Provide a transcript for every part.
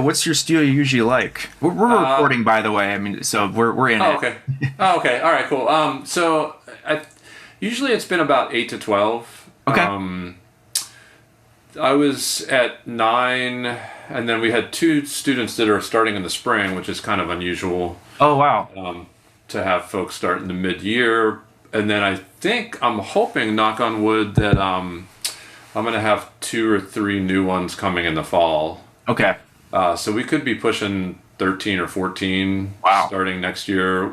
What's your studio usually like? We're Uh, recording, by the way. I mean, so we're in oh, it. okay. Oh, okay. All right, cool. So usually it's been about 8 to 12. Okay. I was at 9, and then we had two students that are starting in the spring, which is kind of unusual Oh wow. to have folks start in the mid-year. And then I'm hoping, knock on wood, that I'm going to have 2 or 3 new ones coming in the fall. Okay. So we could be pushing 13 or 14 Wow. starting next year,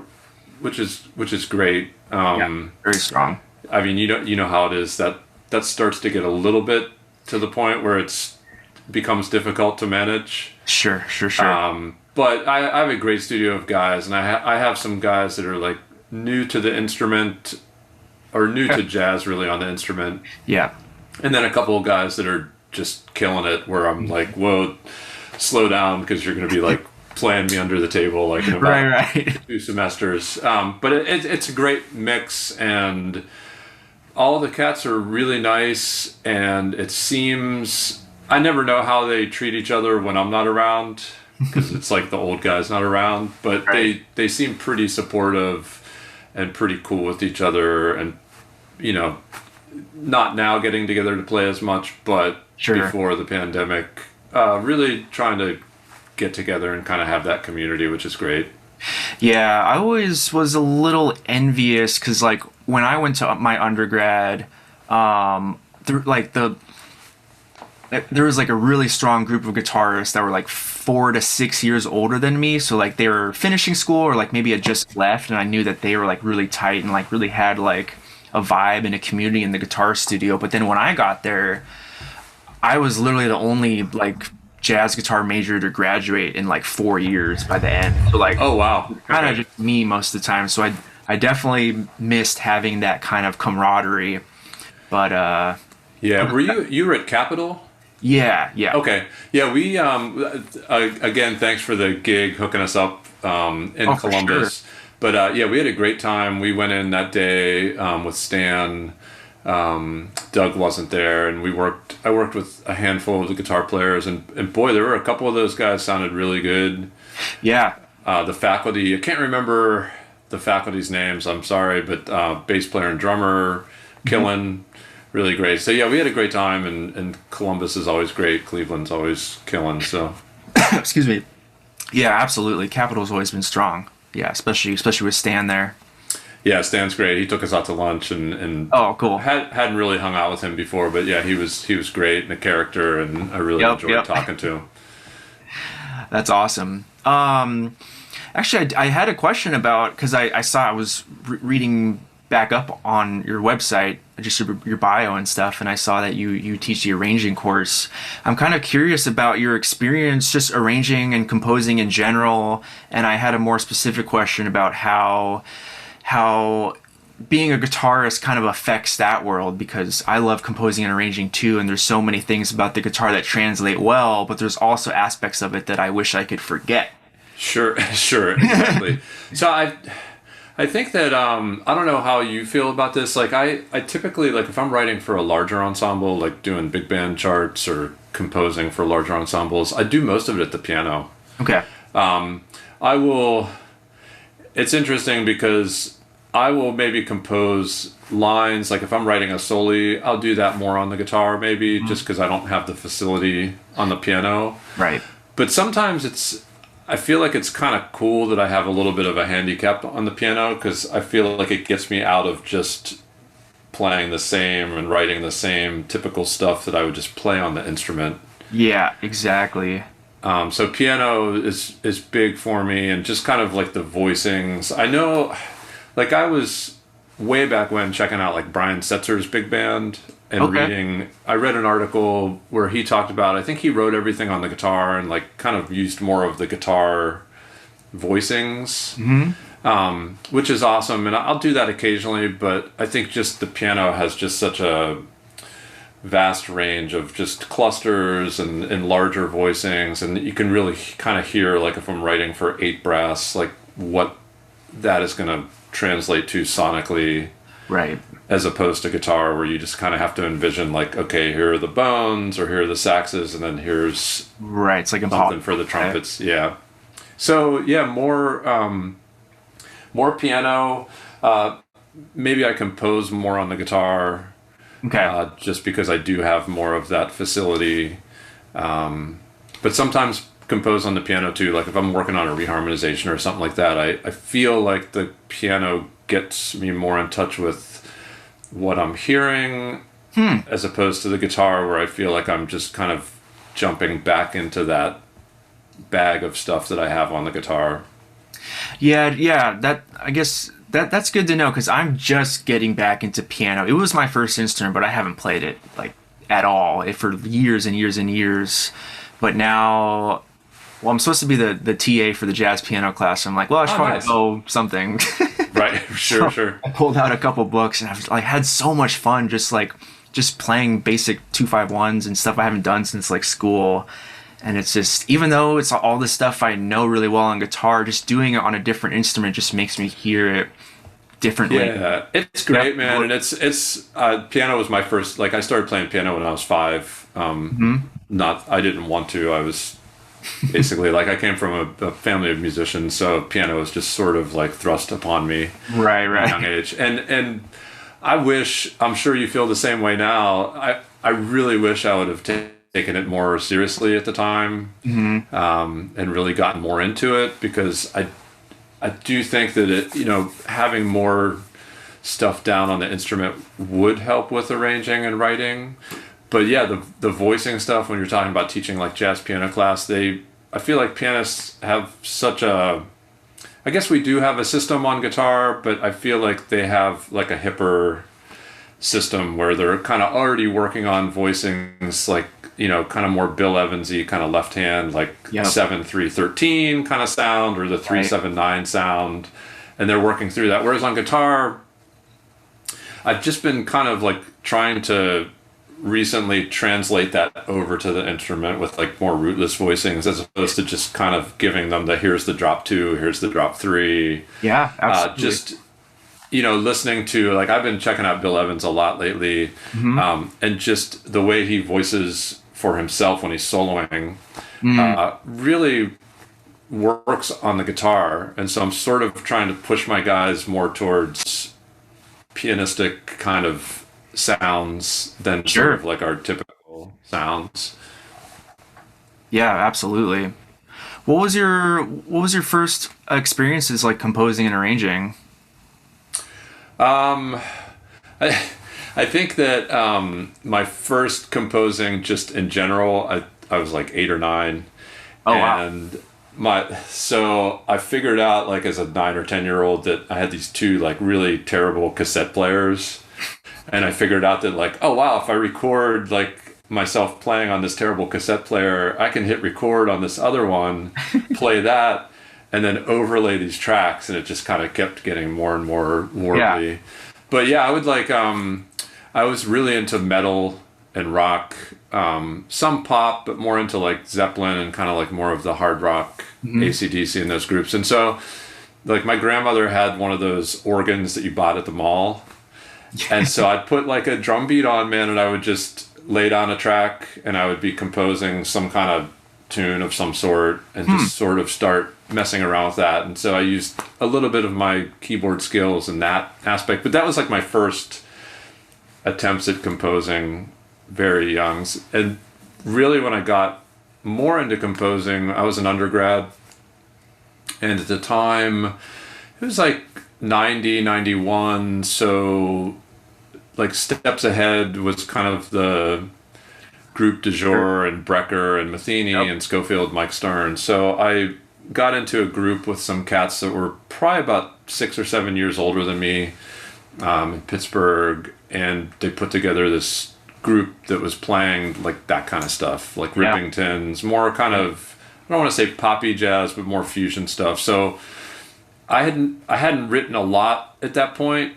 which is great. Yeah. Very strong. I mean, you know how it is that starts to get a little bit to the point where it's becomes difficult to manage. Sure. Sure. Sure. But I have a great studio of guys, and I have some guys that are like new to the instrument or new to jazz really on the instrument, Yeah. and then a couple of guys that are just killing it. Where I'm like, whoa, slow down because you're going to be like playing me under the table like in Right. about Right. 2 semesters. But it's a great mix, and all the cats are really nice, and it seems I never know how they treat each other when I'm not around because it's like the old guy's not around, but Right. they seem pretty supportive and pretty cool with each other, and you know, not now getting together to play as much, but Sure. before the pandemic, really trying to get together and kind of have that community, which is great. Yeah, I always was a little envious because, like, when I went to my undergrad, there, like there was like a really strong group of guitarists that were like 4 to 6 years older than me. So like they were finishing school or like maybe had just left, and I knew that they were like really tight and like really had like a vibe and a community in the guitar studio. But then when I got there, I was literally the only like jazz guitar major to graduate in like 4 years by the end. So like Oh wow. kind of Okay. just me most of the time. So I definitely missed having that kind of camaraderie. But Yeah. You were at Capitol? yeah, yeah. Okay. Yeah, we again, thanks for the gig hooking us up in Oh, for sure. Columbus. But yeah, we had a great time. We went in that day with Stan. Doug wasn't there, and I worked with a handful of the guitar players, and boy, there were a couple of those guys sounded really good. Yeah. The faculty, I can't remember the faculty's names. I'm sorry, but bass player and drummer, killing, really great. So yeah, we had a great time, and Columbus is always great. Cleveland's always killing. So Excuse me. Yeah, absolutely. Capital's always been strong. Yeah, especially with Stan there. yeah, Stan's great. He took us out to lunch, and Oh, cool. hadn't really hung out with him before, but yeah, he was great and a character, and I really Yep, enjoyed yep. talking to him. That's awesome. Actually, I had a question about because I saw I was reading back up on your website, just your bio and stuff, and I saw that you teach the arranging course. I'm kind of curious about your experience just arranging and composing in general, and I had a more specific question about how being a guitarist kind of affects that world because I love composing and arranging too, and there's so many things about the guitar that translate well, but there's also aspects of it that I wish I could forget. Sure, sure, exactly. So I think that I don't know how you feel about this. Like I typically like if I'm writing for a larger ensemble, like doing big band charts or composing for larger ensembles, I do most of it at the piano. Okay. I will. It's interesting because I will maybe compose lines. Like if I'm writing a soli, I'll do that more on the guitar, maybe just because I don't have the facility on the piano. Right. But sometimes I feel like it's kind of cool that I have a little bit of a handicap on the piano because I feel like it gets me out of just playing the same and writing the same typical stuff that I would just play on the instrument. Yeah, exactly. So piano is big for me, and just kind of like the voicings. I know, like I was way back when checking out like Brian Setzer's big band and Okay. I read an article where he talked about, I think he wrote everything on the guitar and like kind of used more of the guitar voicings, which is awesome. And I'll do that occasionally, but I think just the piano has just such a vast range of just clusters and larger voicings, and you can really kind of hear like if I'm writing for 8 brass, like what that is going to translate to sonically. Right. as opposed to guitar where you just kind of have to envision like, okay, here are the bones or here are the saxes and then here's Right. It's like something for the trumpets. Yeah. So yeah, more piano. Maybe I compose more on the guitar, Okay. just because I do have more of that facility. But sometimes compose on the piano too. Like if I'm working on a reharmonization or something like that, I feel like the piano gets me more in touch with what I'm hearing, as opposed to the guitar where I feel like I'm just kind of jumping back into that bag of stuff that I have on the guitar. Yeah, yeah. That I guess that's good to know because I'm just getting back into piano. It was my first instrument, but I haven't played it like at all for years and years and years. But now, well, I'm supposed to be the TA for the jazz piano class. So I'm like, well, I should Oh, probably nice. go something. Right. Sure, sure. I pulled out a couple books and I had so much fun just playing basic 251s and stuff I haven't done since like school. And it's just, even though it's all this stuff I know really well on guitar, just doing it on a different instrument just makes me hear it differently. Yeah, it's great, man. And it's piano was my first. Like I started playing piano when I was 5. Not I didn't want to. I was basically like I came from a family of musicians, so piano was just sort of like thrust upon me Right, at a young right. age. And I wish, I'm sure you feel the same way now. I really wish I would have taken it more seriously at the time, and really gotten more into it because I do think that having more stuff down on the instrument would help with arranging and writing. But yeah, the voicing stuff when you're talking about teaching like jazz piano class, I feel like pianists have such a, I guess we do have a system on guitar, but I feel like they have like a hipper system where they're kind of already working on voicings like, kind of more Bill Evans-y kind of left hand, like Yep. 7-3-13 kind of sound or the 3-7-9 sound. And they're working through that. Whereas on guitar, I've just been kind of like trying to recently translate that over to the instrument with like more rootless voicings as opposed to just kind of giving them here's the drop 2, here's the drop 3. Yeah, absolutely. Just listening to like I've been checking out Bill Evans a lot lately, and just the way he voices for himself when he's soloing really works on the guitar. And so I'm sort of trying to push my guys more towards pianistic kind of sounds than Sure. sort of like our typical sounds. Yeah, absolutely. What was your first experiences like composing and arranging? I, I think that my first composing, just in general, I was like 8 or 9, Oh wow. and so I figured out like as a 9 or 10 year old that I had these 2 like really terrible cassette players, and I figured out that like, oh wow, if I record like myself playing on this terrible cassette player, I can hit record on this other one, play that, and then overlay these tracks, and it just kind of kept getting more and more warbly. Yeah. But yeah, I would like I was really into metal and rock, some pop, but more into like Zeppelin and kind of like more of the hard rock, AC/DC and those groups. And so like my grandmother had one of those organs that you bought at the mall. And so I'd put like a drum beat on, man, and I would just lay down a track and I would be composing some kind of tune of some sort and just sort of start messing around with that. And so I used a little bit of my keyboard skills in that aspect, but that was like my first attempts at composing very young. And really when I got more into composing, I was an undergrad, and at the time it was like 90, 91. So like Steps Ahead was kind of the group du jour, and Brecker and Matheny and Schofield, Mike Stern. So I got into a group with some cats that were probably about 6 or 7 years older than me, in Pittsburgh, and they put together this group that was playing like that kind of stuff, like Rippingtons, more kind of, I don't want to say poppy jazz, but more fusion stuff. So I hadn't written a lot at that point,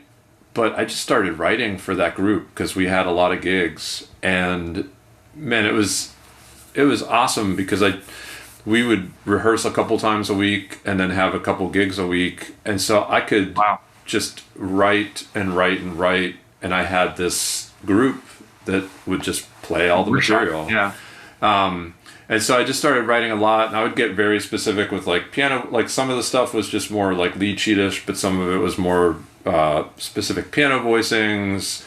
but I just started writing for that group because we had a lot of gigs, and man, it was awesome because we would rehearse a couple times a week and then have a couple gigs a week, and so I could Wow. just write and write and write, and I had this group that would just play all the material. Yeah. And so I just started writing a lot, and I would get very specific with like piano. Like some of the stuff was just more like lead sheetish, but some of it was more specific piano voicings,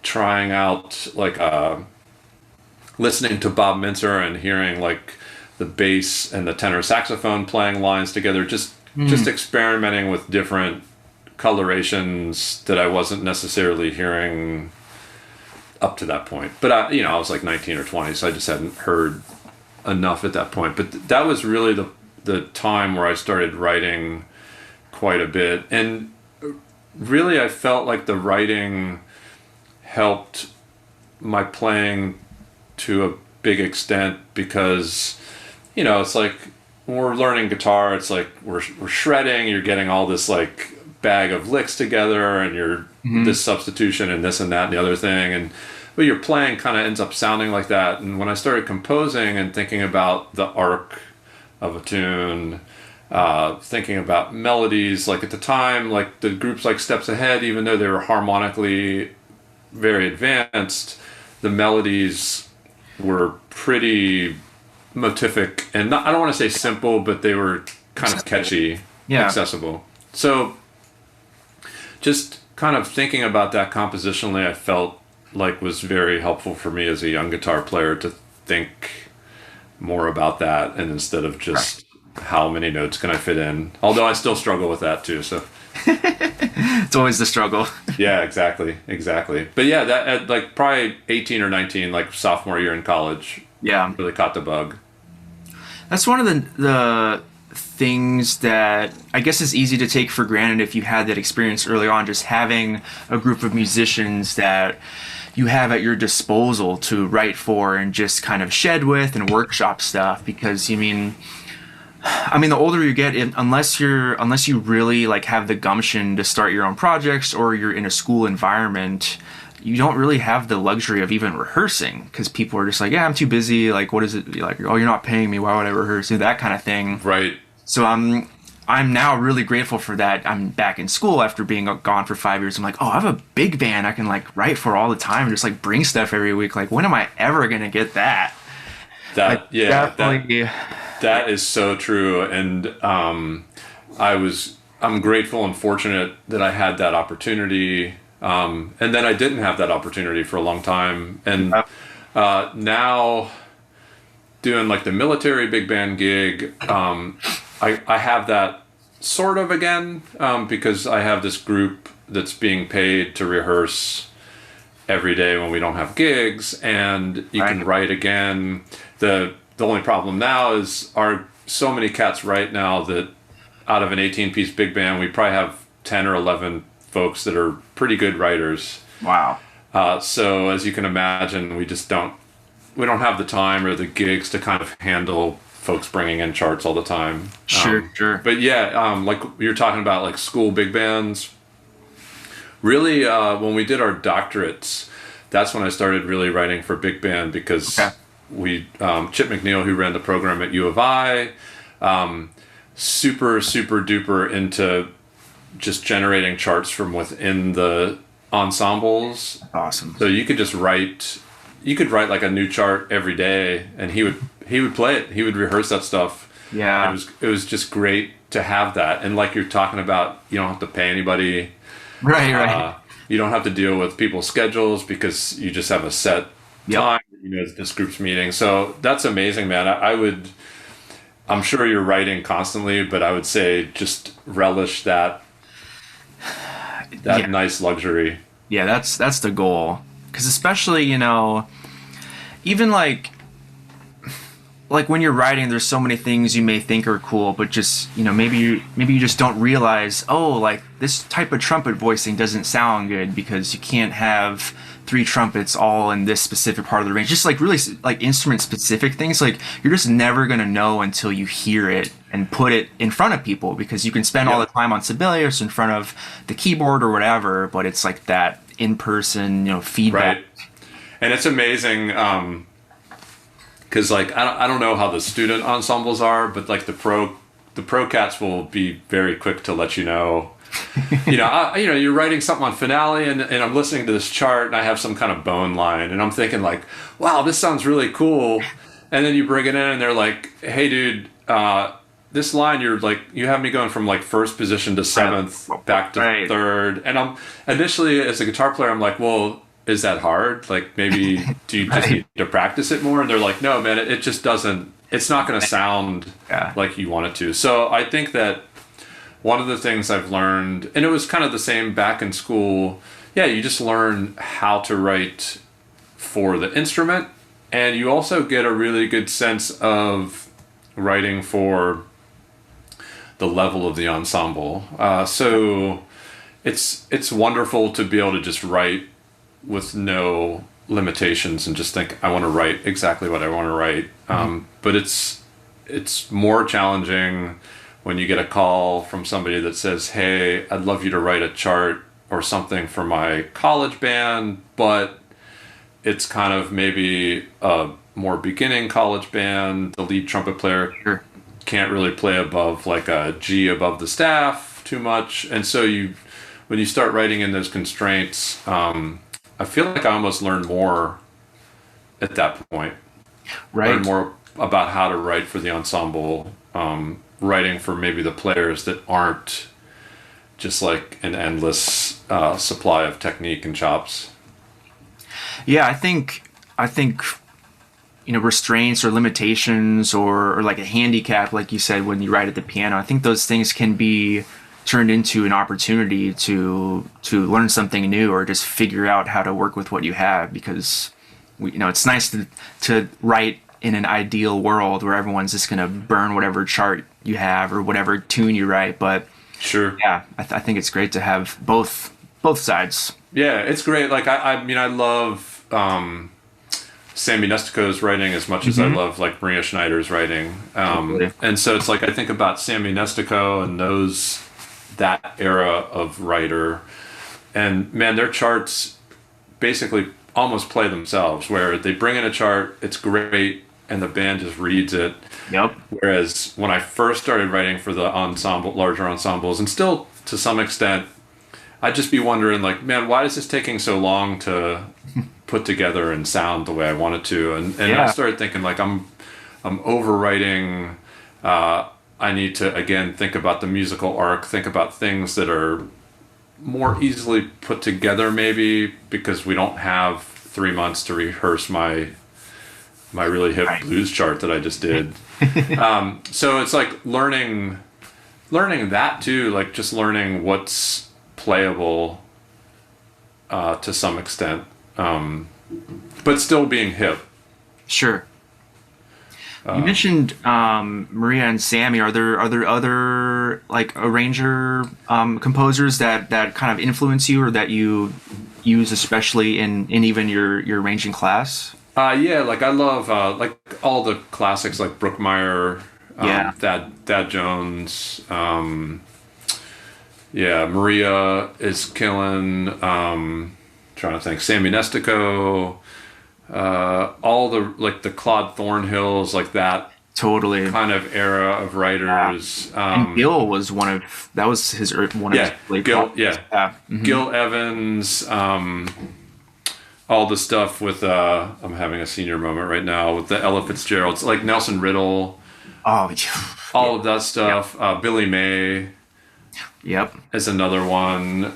trying out like listening to Bob Mintzer and hearing like the bass and the tenor saxophone playing lines together, just experimenting with different colorations that I wasn't necessarily hearing up to that point. But I was like 19 or 20, so I just hadn't heard enough at that point. But that was really the time where I started writing quite a bit. And really I felt like the writing helped my playing to a big extent, because it's like when we're learning guitar, it's like we're shredding, you're getting all this like bag of licks together, and you're this substitution and this and that and the other thing, but your playing kind of ends up sounding like that. And when I started composing and thinking about the arc of a tune, thinking about melodies, like at the time, like the groups like Steps Ahead, even though they were harmonically very advanced, the melodies were pretty motivic, and I don't want to say simple, but they were kind of catchy, accessible. So just kind of thinking about that compositionally, I felt like was very helpful for me as a young guitar player to think more about that, and instead of just how many notes can I fit in, although I still struggle with that too, so It's always the struggle. Yeah, exactly. But yeah, that at like probably 18 or 19, like sophomore year in college, really caught the bug. That's one of the things that I guess is easy to take for granted if you had that experience early on, just having a group of musicians that you have at your disposal to write for and just kind of shed with and workshop stuff. Because I mean, the older you get, unless you really like have the gumption to start your own projects, or you're in a school environment, you don't really have the luxury of even rehearsing, because people are just like, yeah, I'm too busy. Like, what is it? Like, oh, you're not paying me. Why would I rehearse? That kind of thing. Right. So I'm now really grateful for that. I'm back in school after being gone for 5 years. I'm like, oh, I have a big band I can like write for all the time and just like bring stuff every week. Like, when am I ever gonna get that? That is so true. And I'm grateful and fortunate that I had that opportunity. And then I didn't have that opportunity for a long time. And now doing like the military big band gig, I have that sort of again, because I have this group that's being paid to rehearse every day when we don't have gigs, and you can write again. The only problem now is so many cats right now that out of an 18-piece big band, we probably have 10 or 11 folks that are pretty good writers. Wow. So as you can imagine, we don't have the time or the gigs to kind of handle folks bringing in charts all the time. Sure. But yeah, like you're talking about like school big bands. Really, when we did our doctorates, that's when I started really writing for big band, because we Chip McNeil, who ran the program at U of I, super duper into just generating charts from within the ensembles. Awesome. So you could write like a new chart every day, and he would play it. He would rehearse that stuff. Yeah. It was just great to have that. And like you're talking about, you don't have to pay anybody. Right. You don't have to deal with people's schedules, because you just have a set time, this group's meeting. So that's amazing, man. I'm sure you're writing constantly, but I would say just relish that nice luxury. Yeah, that's the goal. Because especially, even like when you're writing, there's so many things you may think are cool, but just, maybe you just don't realize, oh, like this type of trumpet voicing doesn't sound good because you can't have 3 trumpets all in this specific part of the range. Just like really like instrument specific things, like you're just never going to know until you hear it and put it in front of people, because you can spend all the time on Sibelius in front of the keyboard or whatever, but it's like that in-person, feedback. Right. And it's amazing, because like I don't know how the student ensembles are, but like the pro cats will be very quick to let you know you're writing something on finale, and I'm listening to this chart, and I have some kind of bone line, and I'm thinking like, wow, this sounds really cool. And then you bring it in, and they're like, hey, dude, this line, you have me going from like first position to seventh, back to third. And I'm initially, as a guitar player, I'm like, well, is that hard? Like, maybe do you just need to practice it more? And they're like, no, man, it just doesn't. It's not going to sound like you want it to. So I think that one of the things I've learned, and it was kind of the same back in school, you just learn how to write for the instrument, and you also get a really good sense of writing for the level of the ensemble. So it's wonderful to be able to just write with no limitations and just think, I want to write exactly what I want to write. But it's more challenging when you get a call from somebody that says, hey, I'd love you to write a chart or something for my college band, but it's kind of maybe a more beginning college band. The lead trumpet player can't really play above like a G above the staff too much. And so when you start writing in those constraints, I feel like I almost learn more at that point. Learn more about how to write for the ensemble, writing for maybe the players that aren't just like an endless supply of technique and chops. Yeah, I think restraints or limitations or like a handicap, like you said, when you write at the piano, I think those things can be turned into an opportunity to learn something new or just figure out how to work with what you have, because it's nice to write in an ideal world where everyone's just going to burn whatever chart you have or whatever tune you write. But sure, I think it's great to have both sides. Yeah, it's great. Like I love Sammy Nestico's writing as much as I love like Maria Schneider's writing. And so it's like I think about Sammy Nestico and that era of writer, and man, their charts basically almost play themselves, where they bring in a chart, it's great, and the band just reads it. Yep. Whereas when I first started writing for the larger ensembles, and still to some extent, I'd just be wondering like, man, why is this taking so long to put together and sound the way I want it to? And I started thinking like I'm overwriting. I need to, again, think about the musical arc, think about things that are more easily put together maybe, because we don't have 3 months to rehearse my really hip blues chart that I just did. So it's like learning that too, like just learning what's playable to some extent, but still being hip. Sure. You mentioned Maria and Sammy. Are there other like arranger composers that kind of influence you or that you use especially in even your arranging class? Like I love like all the classics like Brookmeyer, Thad Jones. Maria is killing. Trying to think. Sammy Nestico. All the Claude Thornhills, like that totally kind of era of writers. And Gil was one of his one of his late Gil, Mm-hmm. Gil Evans, all the stuff with I'm having a senior moment right now with the Ella Fitzgeralds, like Nelson Riddle. All of that stuff. Billy May. Yep. Is another one.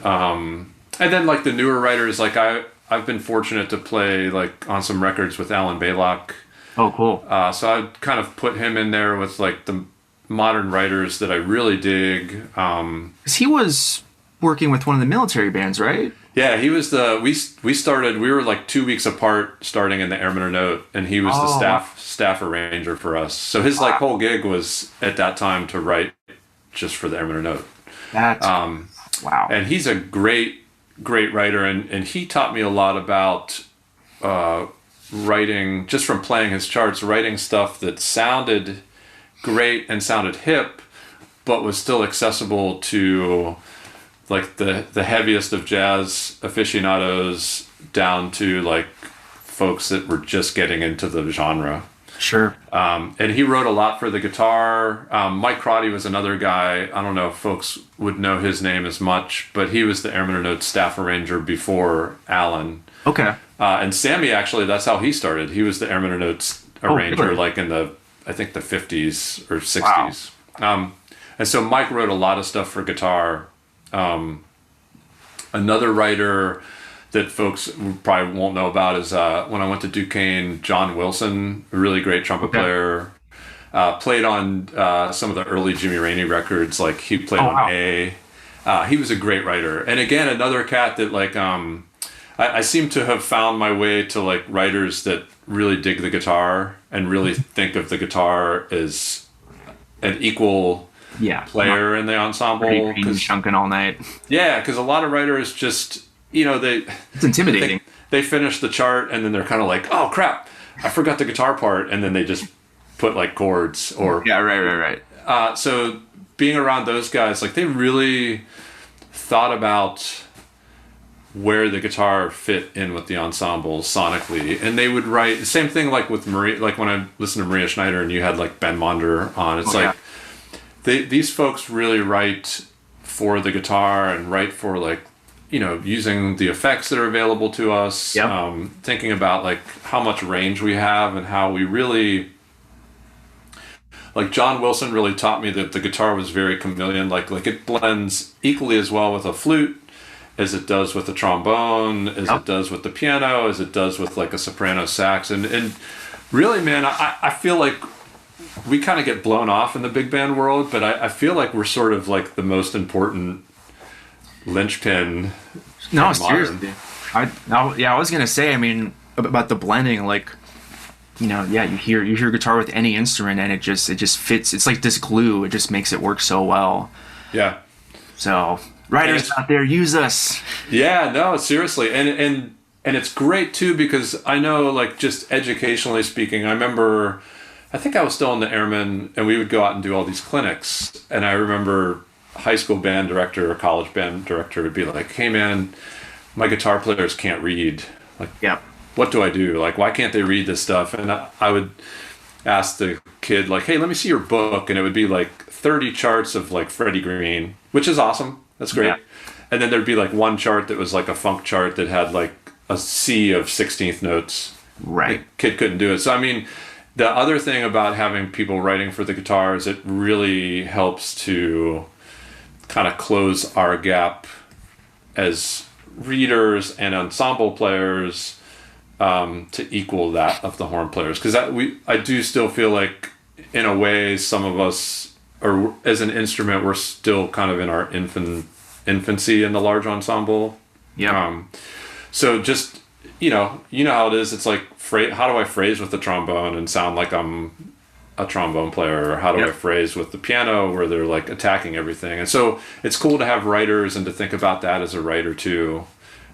And then like the newer writers, like I've been fortunate to play like on some records with Alan Baylock. Oh, cool. So I'd kind of put him in there with like the modern writers that I really dig. 'Cause he was working with one of the military bands, right? Yeah, he was we were like 2 weeks apart starting in the Airman Note, and he was the staff arranger for us. So his like whole gig was at that time to write just for the Airman Note. That's wow. And he's a great writer, and he taught me a lot about writing, just from playing his charts, writing stuff that sounded great and sounded hip, but was still accessible to like the heaviest of jazz aficionados down to like folks that were just getting into the genre. Sure. And he wrote a lot for the guitar. Mike Crotty was another guy. I don't know if folks would know his name as much, but he was the Airman Notes staff arranger before Alan. Okay. And Sammy, actually, that's how he started. He was the Airman Notes arranger, really? like in I think the 50s or 60s. Wow. And so Mike wrote a lot of stuff for guitar. Another writer that folks probably won't know about is when I went to Duquesne, John Wilson, a really great trumpet player, played on some of the early Jimmy Rainey records. Like he played on A. He was a great writer. And again, another cat that like I seem to have found my way to like writers that really dig the guitar and really think of the guitar as an equal player in the ensemble. Chunking all night. Yeah, because a lot of writers just, it's intimidating. They finish the chart and then they're kind of like, oh crap, I forgot the guitar part, and then they just put like chords or right. So being around those guys, like they really thought about where the guitar fit in with the ensemble sonically, and they would write the same thing like with Maria. Like when I listened to Maria Schneider and you had like Ben Monder on, it's these folks really write for the guitar and write for like, using the effects that are available to us, thinking about like how much range we have and how we really, like John Wilson really taught me that the guitar was very chameleon, like it blends equally as well with a flute as it does with the trombone, as it does with the piano, as it does with like a soprano sax. And really, man, I feel like we kind of get blown off in the big band world, but I feel like we're sort of like the most important linchpin. No, seriously. I was gonna say, I mean, about the blending, like, you hear guitar with any instrument, and it just fits. It's like this glue. It just makes it work so well. Yeah. So writers out there, use us. Yeah, no, seriously, and it's great too, because I know, like, just educationally speaking, I remember, I think I was still in the Airmen, and we would go out and do all these clinics, and I remember high school band director or college band director would be like, hey man, my guitar players can't read. Like, what do I do? Like, why can't they read this stuff? And I would ask the kid, like, hey, let me see your book. And it would be like 30 charts of like Freddie Green, which is awesome. That's great. Yeah. And then there'd be like one chart that was like a funk chart that had like a sea of 16th notes. Right. The kid couldn't do it. So, I mean, the other thing about having people writing for the guitar is it really helps to kind of close our gap as readers and ensemble players to equal that of the horn players, because I do still feel like in a way some of us, or as an instrument, we're still kind of in our infancy in the large ensemble. So just how it is. It's like, how do I phrase with the trombone and sound like I'm a trombone player, or how do I phrase with the piano where they're like attacking everything? And so it's cool to have writers and to think about that as a writer too,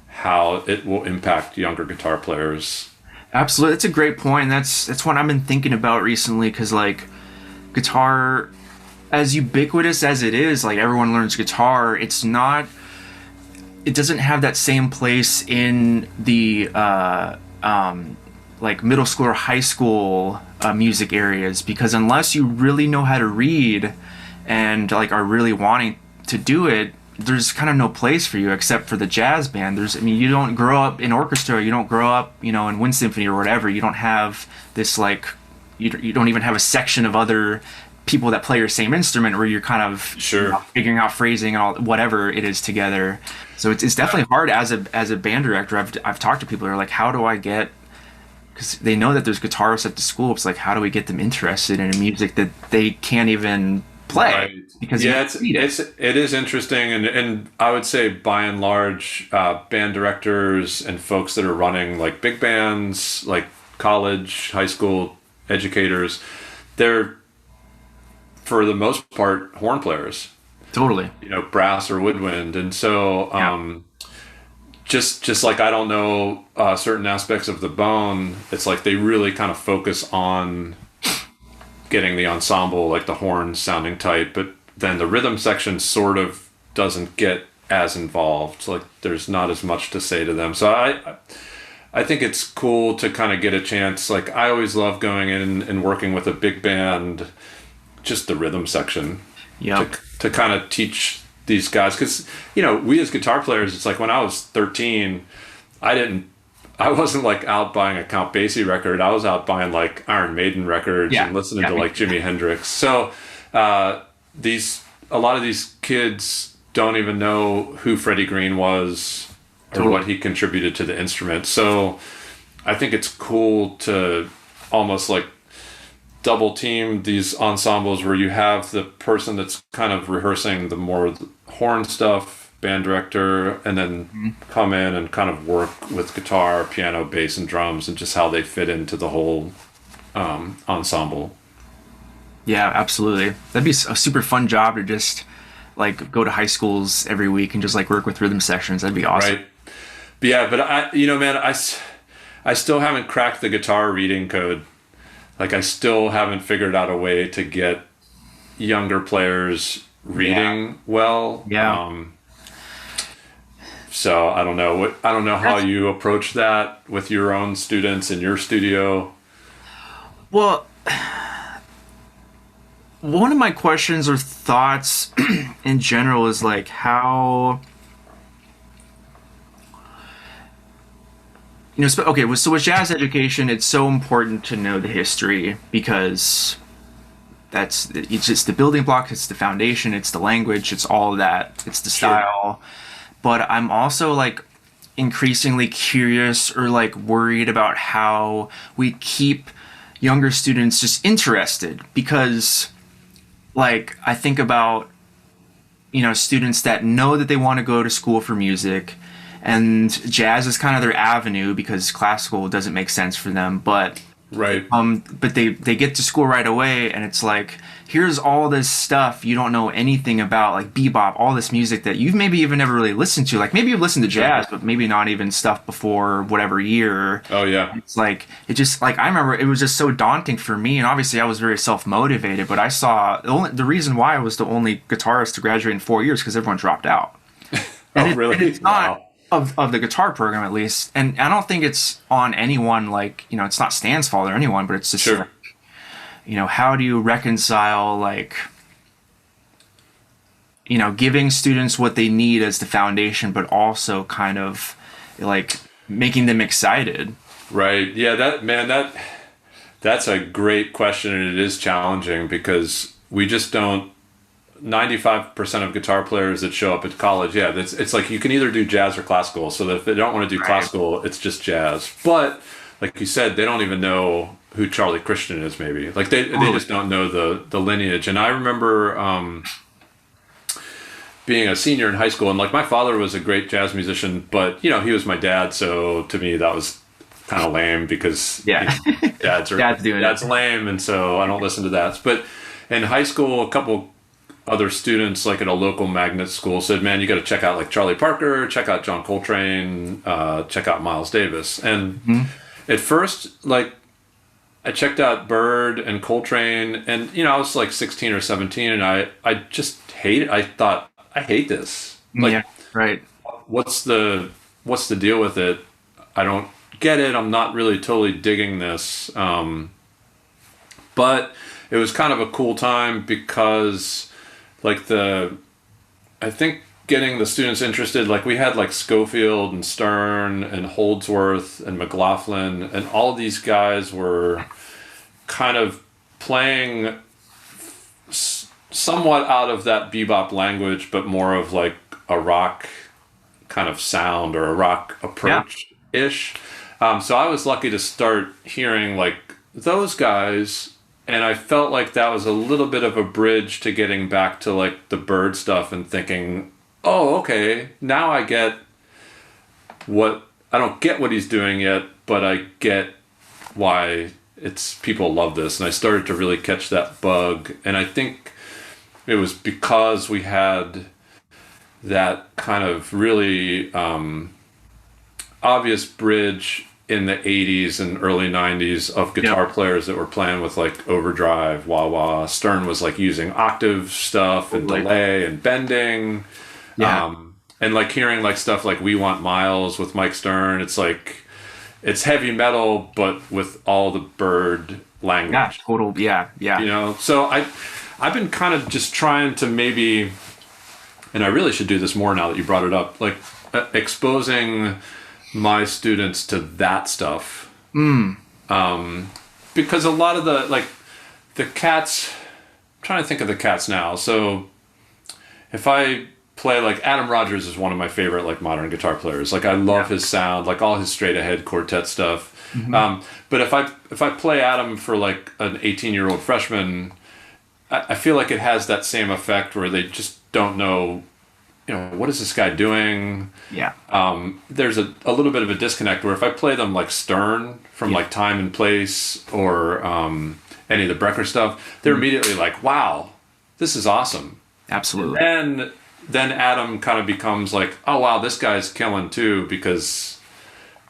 how it will impact younger guitar players. Absolutely. That's a great point. That's what I've been thinking about recently, because like guitar, as ubiquitous as it is, like everyone learns guitar, it doesn't have that same place in the like middle school or high school music areas, because unless you really know how to read and like are really wanting to do it, there's kind of no place for you except for the jazz band. You don't grow up in orchestra, you don't grow up, in wind symphony or whatever. You don't have this like, you don't even have a section of other people that play your same instrument where you're kind of figuring out phrasing and all whatever it is together. So it's definitely hard as a band director. I've talked to people who are like, how do I get, because they know that there's guitarists at the school. It's like, how do we get them interested in music that they can't even play? Right. Because it is interesting, and I would say by and large, band directors and folks that are running like big bands, like college, high school educators, they're for the most part horn players. Totally. Brass or woodwind, and so. Just like I don't know certain aspects of the bone, it's like they really kind of focus on getting the ensemble, like the horns sounding tight, but then the rhythm section sort of doesn't get as involved. Like there's not as much to say to them. So I think it's cool to kind of get a chance. Like I always love going in and working with a big band, just the rhythm section, to Yep. to kind of teach these guys because we as guitar players, it's like when I was 13, I didn't. I wasn't like out buying a Count Basie record. I was out buying like Iron Maiden records Yeah. and listening Yeah. to like Jimi Hendrix. So these a lot of these kids don't even know who Freddie Green was or Totally. what he contributed to the instrument. So I think it's cool to almost like double team these ensembles where you have the person that's kind of rehearsing the more horn stuff, band director, and then come in and kind of work with guitar, piano, bass, and drums, and just how they fit into the whole ensemble. Yeah, absolutely. That'd be a super fun job to just like go to high schools every week and just like work with rhythm sections. That'd be awesome. Right. But yeah, but man, I still haven't cracked the guitar reading code. Like I still haven't figured out a way to get younger players reading well. Yeah. So I don't know I don't know how That's, you approach that with your own students in your studio. well, one of my questions or thoughts in general is like how okay, so with jazz education, it's so important to know the history because it's just the building blocks, it's the foundation, it's the language, it's all of that, it's the Sure. style. But I'm also like increasingly curious or like worried about how we keep younger students just interested because like I think about students that know that they want to go to school for music and jazz is kind of their avenue because classical doesn't make sense for them, Right. but they get to school right away and it's like here's all this stuff you don't know anything about, like bebop, all this music that you've maybe even never really listened to, like maybe you've listened to jazz but maybe not even stuff before whatever year. Oh yeah. It's like it just like I remember it was just so daunting for me, and obviously I was very self-motivated, but I saw the reason why I was the only guitarist to graduate in 4 years because everyone dropped out. Oh And really? it's not Wow. of the guitar program at least, and I don't think it's on anyone, like it's not Stan's fault or anyone, but it's just Sure. like, how do you reconcile like giving students what they need as the foundation but also kind of like making them excited. Right. Yeah, that's a great question, and it is challenging because we just don't 95% of guitar players that show up at college, yeah, it's like you can either do jazz or classical. So that if they don't want to do Right. classical, it's just jazz. But like you said, they don't even know who Charlie Christian is. Maybe like they just don't know the lineage. And I remember being a senior in high school, and like my father was a great jazz musician, but he was my dad, so to me that was kind of lame because Yeah. Dad's doing it. dad's lame, and so I don't listen to that. But in high school, a couple other students like at a local magnet school said, man, you got to check out like Charlie Parker, check out John Coltrane, check out Miles Davis. And at first, like I checked out Bird and Coltrane, and I was like 16 or 17, and I just hate it. I thought, I hate this. Like, Yeah, right. what's the deal with it? I don't get it. I'm not really totally digging this. But it was kind of a cool time because like I think getting the students interested, like we had like Schofield and Stern and Holdsworth and McLaughlin, and all these guys were kind of playing somewhat out of that bebop language, but more of like a rock kind of sound or a rock approach ish. So I was lucky to start hearing like those guys, and I felt like that was a little bit of a bridge to getting back to like the Bird stuff and thinking, oh, okay, now I get what I don't get what he's doing yet, but I get why it's people love this, and I started to really catch that bug. And I think it was because we had that kind of really obvious bridge in the 80s and early 90s of guitar players that were playing with like overdrive, wah wah. Stern was like using octave stuff and delay and bending. Yeah. And like hearing like stuff like We Want Miles with Mike Stern, it's like it's heavy metal, but with all the bird language. Yeah, total. Yeah, You yeah, know, so I've been kind of just trying to maybe, and I really should do this more now that you brought it up, like exposing my students to that stuff. Because a lot of the cats, I'm trying to think of the cats now. So if I play, like, Adam Rogers is one of my favorite, like, modern guitar players. Like, I love his sound, like all his straight ahead quartet stuff. But if I play Adam for like an 18-year-old freshman, I feel like it has that same effect where they just don't know, what is this guy doing? yeah, There's a little bit of a disconnect where if I play them like Stern from like Time and Place or any of the Brecker stuff, they're immediately like, wow, this is awesome. absolutely. And then Adam kind of becomes like, oh wow, this guy's killing too, because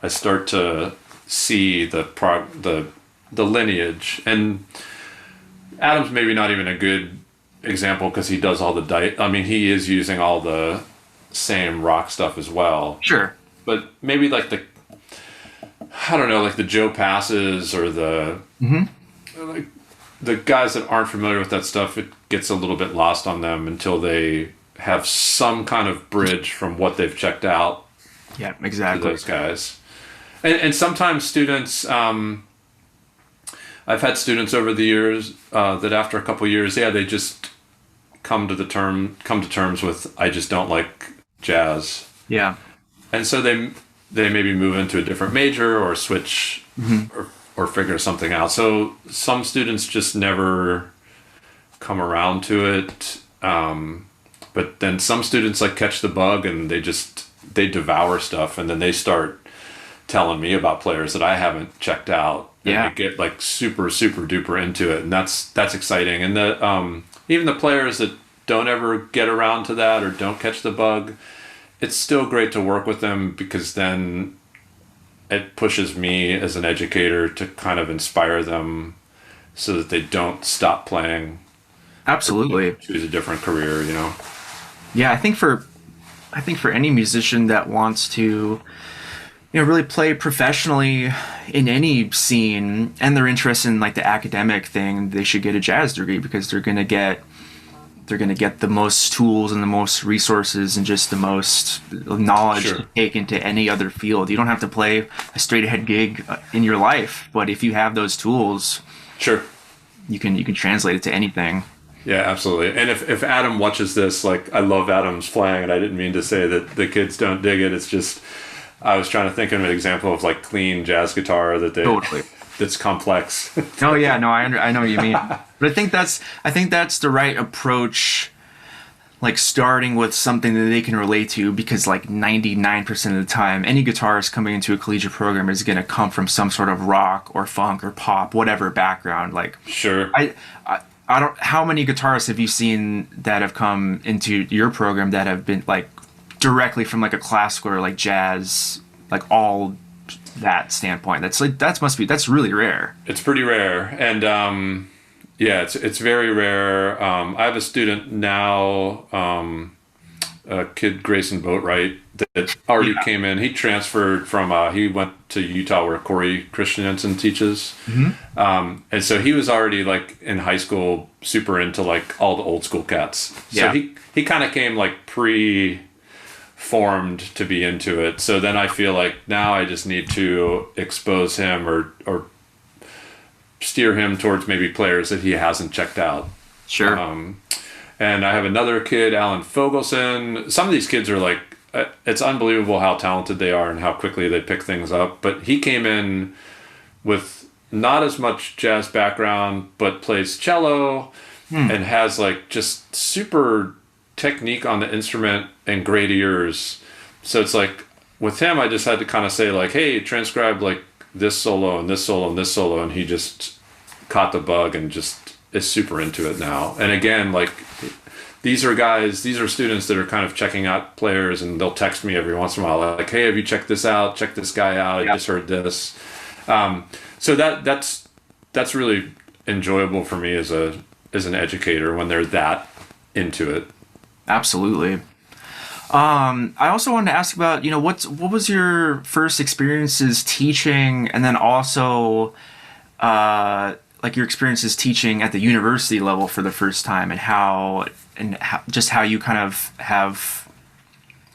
I start to see the lineage. And Adam's maybe not even a good example because he does all the I mean, he is using all the same rock stuff as well. Sure. But maybe like I don't know, like the Joe Passes or like the guys that aren't familiar with that stuff, it gets a little bit lost on them until they have some kind of bridge from what they've checked out Yeah, to exactly. those guys. And sometimes students, I've had students over the years that after a couple years, they just come to terms with, I just don't like jazz, Yeah. and so they maybe move into a different major or switch or figure something out. So some students just never come around to it, but then some students like catch the bug and they devour stuff, and then they start telling me about players that I haven't checked out. And Yeah. they get like super duper into it, and that's exciting. And even the players that don't ever get around to that or don't catch the bug, it's still great to work with them, because then it pushes me as an educator to kind of inspire them so that they don't stop playing, Absolutely. choose a different career. Yeah, I think for any musician that wants to, really play professionally in any scene, and they're interested in like the academic thing, they should get a jazz degree, because they're gonna get the most tools and the most resources and just the most knowledge Sure. to take into any other field. You don't have to play a straight ahead gig in your life, but if you have those tools, Sure. you can translate it to anything. Yeah, absolutely. And if Adam watches this, like, I love Adam's playing, and I didn't mean to say that the kids don't dig it. It's just, I was trying to think of an example of like clean jazz guitar Totally. that's complex. Oh yeah, no, I know what you mean. But I think that's the right approach. Like starting with something that they can relate to, because like 99% of the time, any guitarist coming into a collegiate program is going to come from some sort of rock or funk or pop, whatever background. Like, Sure. I don't. How many guitarists have you seen that have come into your program that have been like directly from like a classical or like jazz, like all that standpoint? That's really rare. It's pretty rare. And yeah, it's very rare. I have a student now, a kid, Grayson Boatwright, that already came in. He transferred from, he went to Utah where Corey Christensen teaches. And so he was already like in high school super into like all the old school cats. So Yeah. he kind of came like formed to be into it. So then I feel like now I just need to expose him or steer him towards maybe players that he hasn't checked out. Sure. And I have another kid, Alan Fogelson. Some of these kids are like, it's unbelievable how talented they are and how quickly they pick things up. But he came in with not as much jazz background, but plays cello and has like just super technique on the instrument and great ears. So it's like with him, I just had to kind of say like, hey, transcribe like this solo and this solo and this solo. And he just caught the bug and just is super into it now. And again, like these are students that are kind of checking out players, and they'll text me every once in a while like, hey, have you checked this out? Check this guy out. I just heard this. So that's really enjoyable for me as an educator when they're that into it. Absolutely. I also wanted to ask about, what was your first experiences teaching, and then also like your experiences teaching at the university level for the first time, just how you kind of have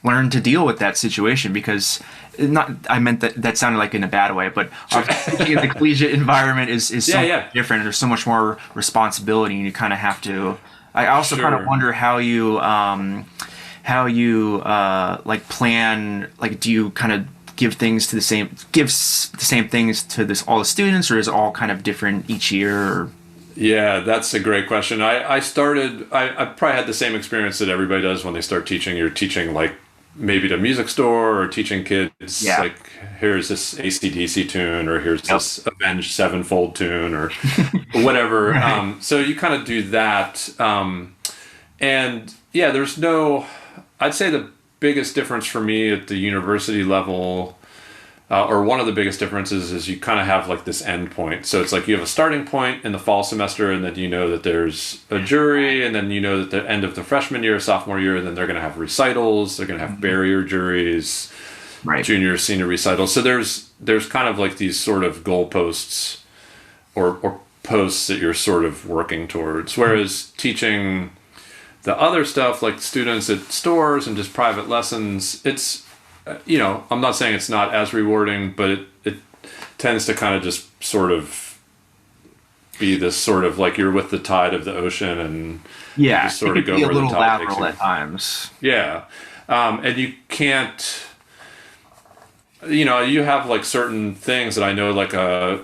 learned to deal with that situation, because not I meant that sounded like in a bad way, but teaching in the collegiate environment is so Yeah. different. There's so much more responsibility, and you kind of have to. I also kind of Sure. wonder how you like plan, like do you kind of give the same things to this all the students, or is it all kind of different each year? Or, Yeah, that's a great question. I probably had the same experience that everybody does when they start teaching. You're teaching like maybe to music store or teaching kids yeah. like, here's this AC/DC tune, or here's Yep. this Avenged Sevenfold tune, or whatever. Right. So you kind of do that. And yeah, I'd say the biggest difference for me at the university level, or one of the biggest differences, is you kind of have like this end point. So it's like you have a starting point in the fall semester, and then you know that there's a jury, and then you know that the end of the freshman year, sophomore year, then they're going to have recitals, they're going to have barrier juries, Right. junior, senior recitals. So there's kind of like these sort of goalposts or posts that you're sort of working towards. Whereas teaching the other stuff, like students at stores and just private lessons, I'm not saying it's not as rewarding, but it tends to kind of just sort of be this sort of like you're with the tide of the ocean, and you Yeah, just it sort of could go be a where the little tide takes lateral you. at times. Yeah. And you can't, you have like certain things that I know, like a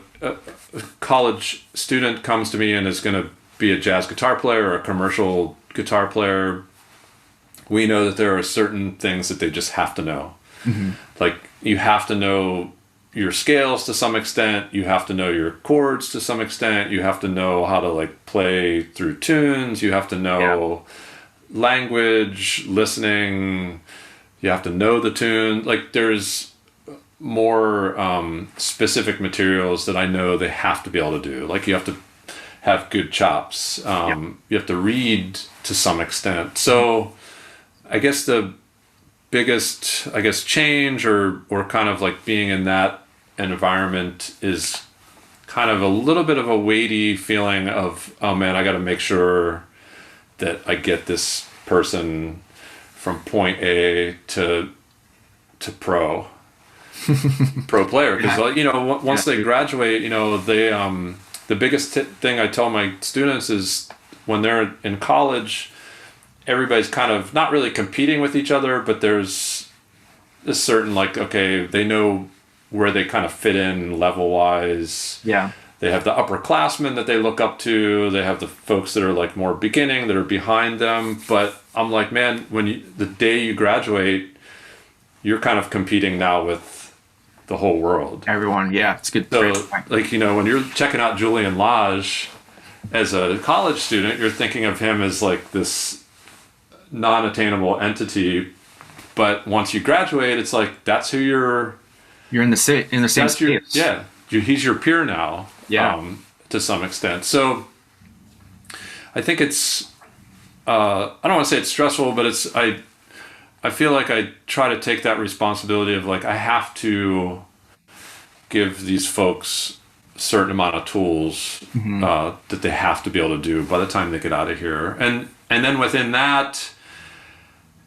college student comes to me and is going to be a jazz guitar player or a commercial guitar player. We know that there are certain things that they just have to know. Like you have to know your scales to some extent, you have to know your chords to some extent, you have to know how to like play through tunes, you have to know language, listening, you have to know the tune. Like there's more specific materials that I know they have to be able to do. Like you have to have good chops. You have to read to some extent. So I guess the biggest, change or kind of like being in that environment is kind of a little bit of a weighty feeling of, oh man, I got to make sure that I get this person from point A to pro player, because once they graduate, the biggest thing I tell my students is when they're in college, everybody's kind of not really competing with each other, but there's a certain like, okay, they know where they kind of fit in level wise. Yeah. They have the upperclassmen that they look up to. They have the folks that are like more beginning, that are behind them. But I'm like, man, the day you graduate, you're kind of competing now with the whole world. Everyone, yeah, it's good. So, like, when you're checking out Julian Lage as a college student, you're thinking of him as like this non-attainable entity. But once you graduate, it's like that's who you're in the same space. He's your peer now. Yeah. To some extent. So I think it's I don't want to say it's stressful, but I feel like I try to take that responsibility of like I have to give these folks a certain amount of tools that they have to be able to do by the time they get out of here. And then within that,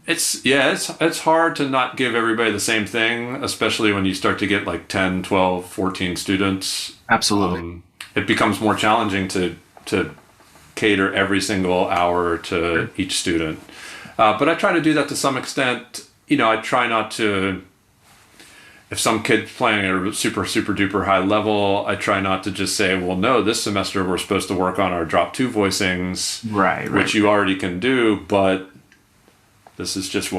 it's hard to not give everybody the same thing, especially when you start to get like 10, 12, 14 students. Absolutely. It becomes more challenging to cater every single hour to each student. But I try to do that to some extent. I try not to, if some kid's playing at a super, super duper high level, I try not to just say, well, no, this semester we're supposed to work on our drop 2 voicings, right. which you already can do, but this is just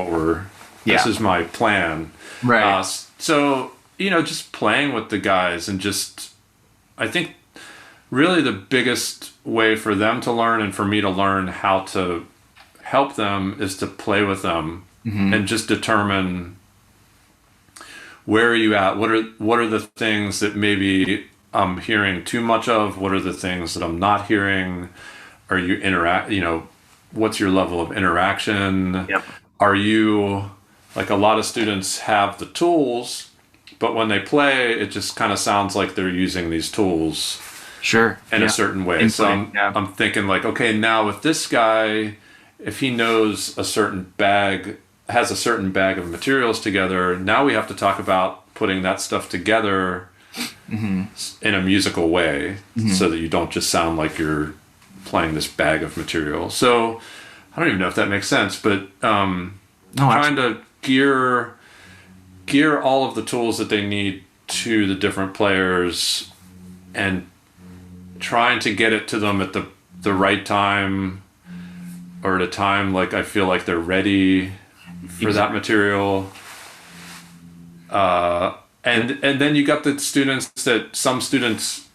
this is my plan. Right. So, just playing with the guys and just, I think really the biggest way for them to learn and for me to learn how to help them is to play with them and just determine where are you at? What are the things that maybe I'm hearing too much of? What are the things that I'm not hearing? Are you what's your level of interaction? Yep. Are you Like a lot of students have the tools, but when they play, it just kind of sounds like they're using these tools Sure. in a certain way. So I'm thinking like, okay, now with this guy, if he knows has a certain bag of materials together, now we have to talk about putting that stuff together in a musical way so that you don't just sound like you're playing this bag of material. So I don't even know if that makes sense, but trying to gear all of the tools that they need to the different players and trying to get it to them at the right time, or at a time like I feel like they're ready for that material. And then you got the students that some students,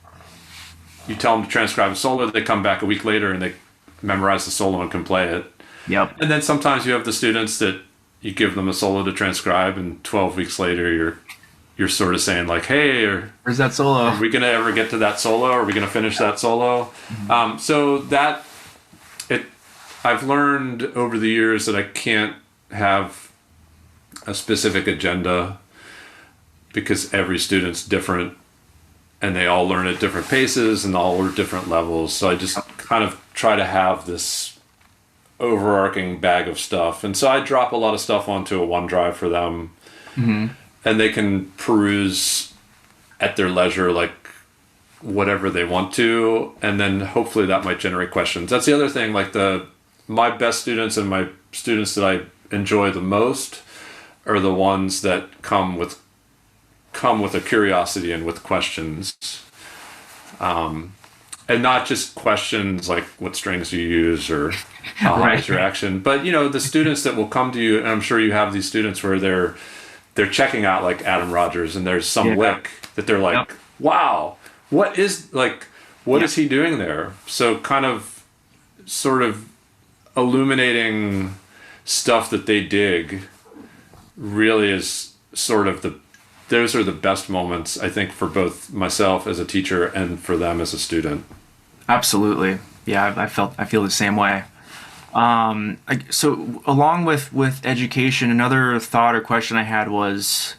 you tell them to transcribe a solo, they come back a week later and they memorize the solo and can play it. Yep. And then sometimes you have the students that you give them a solo to transcribe, and 12 weeks later you're sort of saying like, hey, where's that solo? Are we going to ever get to that solo? Are we going to finish that solo? I've learned over the years that I can't have a specific agenda, because every student's different and they all learn at different paces and all are different levels. So I just kind of try to have this overarching bag of stuff. And so I drop a lot of stuff onto a OneDrive for them, and they can peruse at their leisure, like whatever they want to. And then hopefully that might generate questions. That's the other thing, like my best students and my students that I enjoy the most are the ones that come with a curiosity and with questions, and not just questions like what strings do you use or how high is your action, but the students that will come to you, and I'm sure you have these students where they're checking out like Adam Rogers, and there's some lick that they're like, wow, what is he doing there? So kind of sort of illuminating stuff that they dig really is sort of those are the best moments, I think, for both myself as a teacher and for them as a student. Absolutely. Yeah, I feel the same way. So along with education, another thought or question I had was,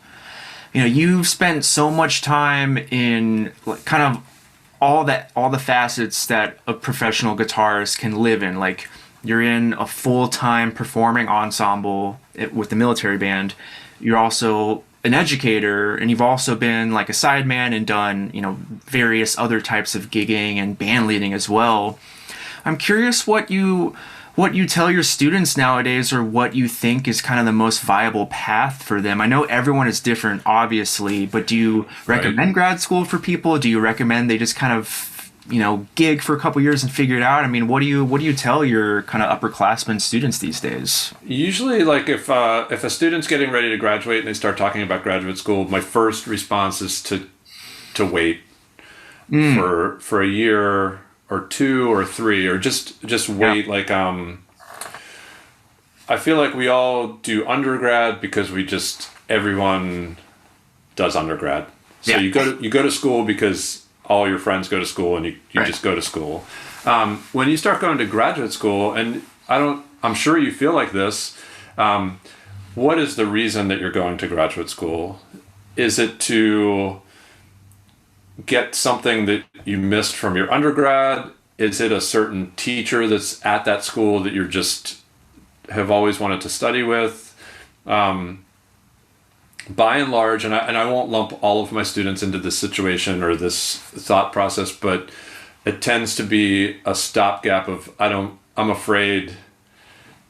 you've spent so much time in kind of all the facets that a professional guitarist can live in. Like, you're in a full-time performing ensemble with the military band. You're also an educator, and you've also been like a sideman and done, various other types of gigging and band leading as well. I'm curious what you tell your students nowadays, or what you think is kind of the most viable path for them. I know everyone is different, obviously, but do you recommend grad school for people? Do you recommend they just kind of, gig for a couple years and figure it out? I mean, what do you tell your kind of upperclassmen students these days? Usually, like if a student's getting ready to graduate and they start talking about graduate school, my first response is to wait for a year or 2 or 3, or just wait. Like I feel like we all do undergrad because everyone does undergrad. So you go to school because all your friends go to school, and you just go to school. When you start going to graduate school, and I'm sure you feel like this, what is the reason that you're going to graduate school? Is it to get something that you missed from your undergrad? Is it a certain teacher that's at that school that you're just have always wanted to study with? By and large, and I won't lump all of my students into this situation or this thought process, but it tends to be a stopgap of I'm afraid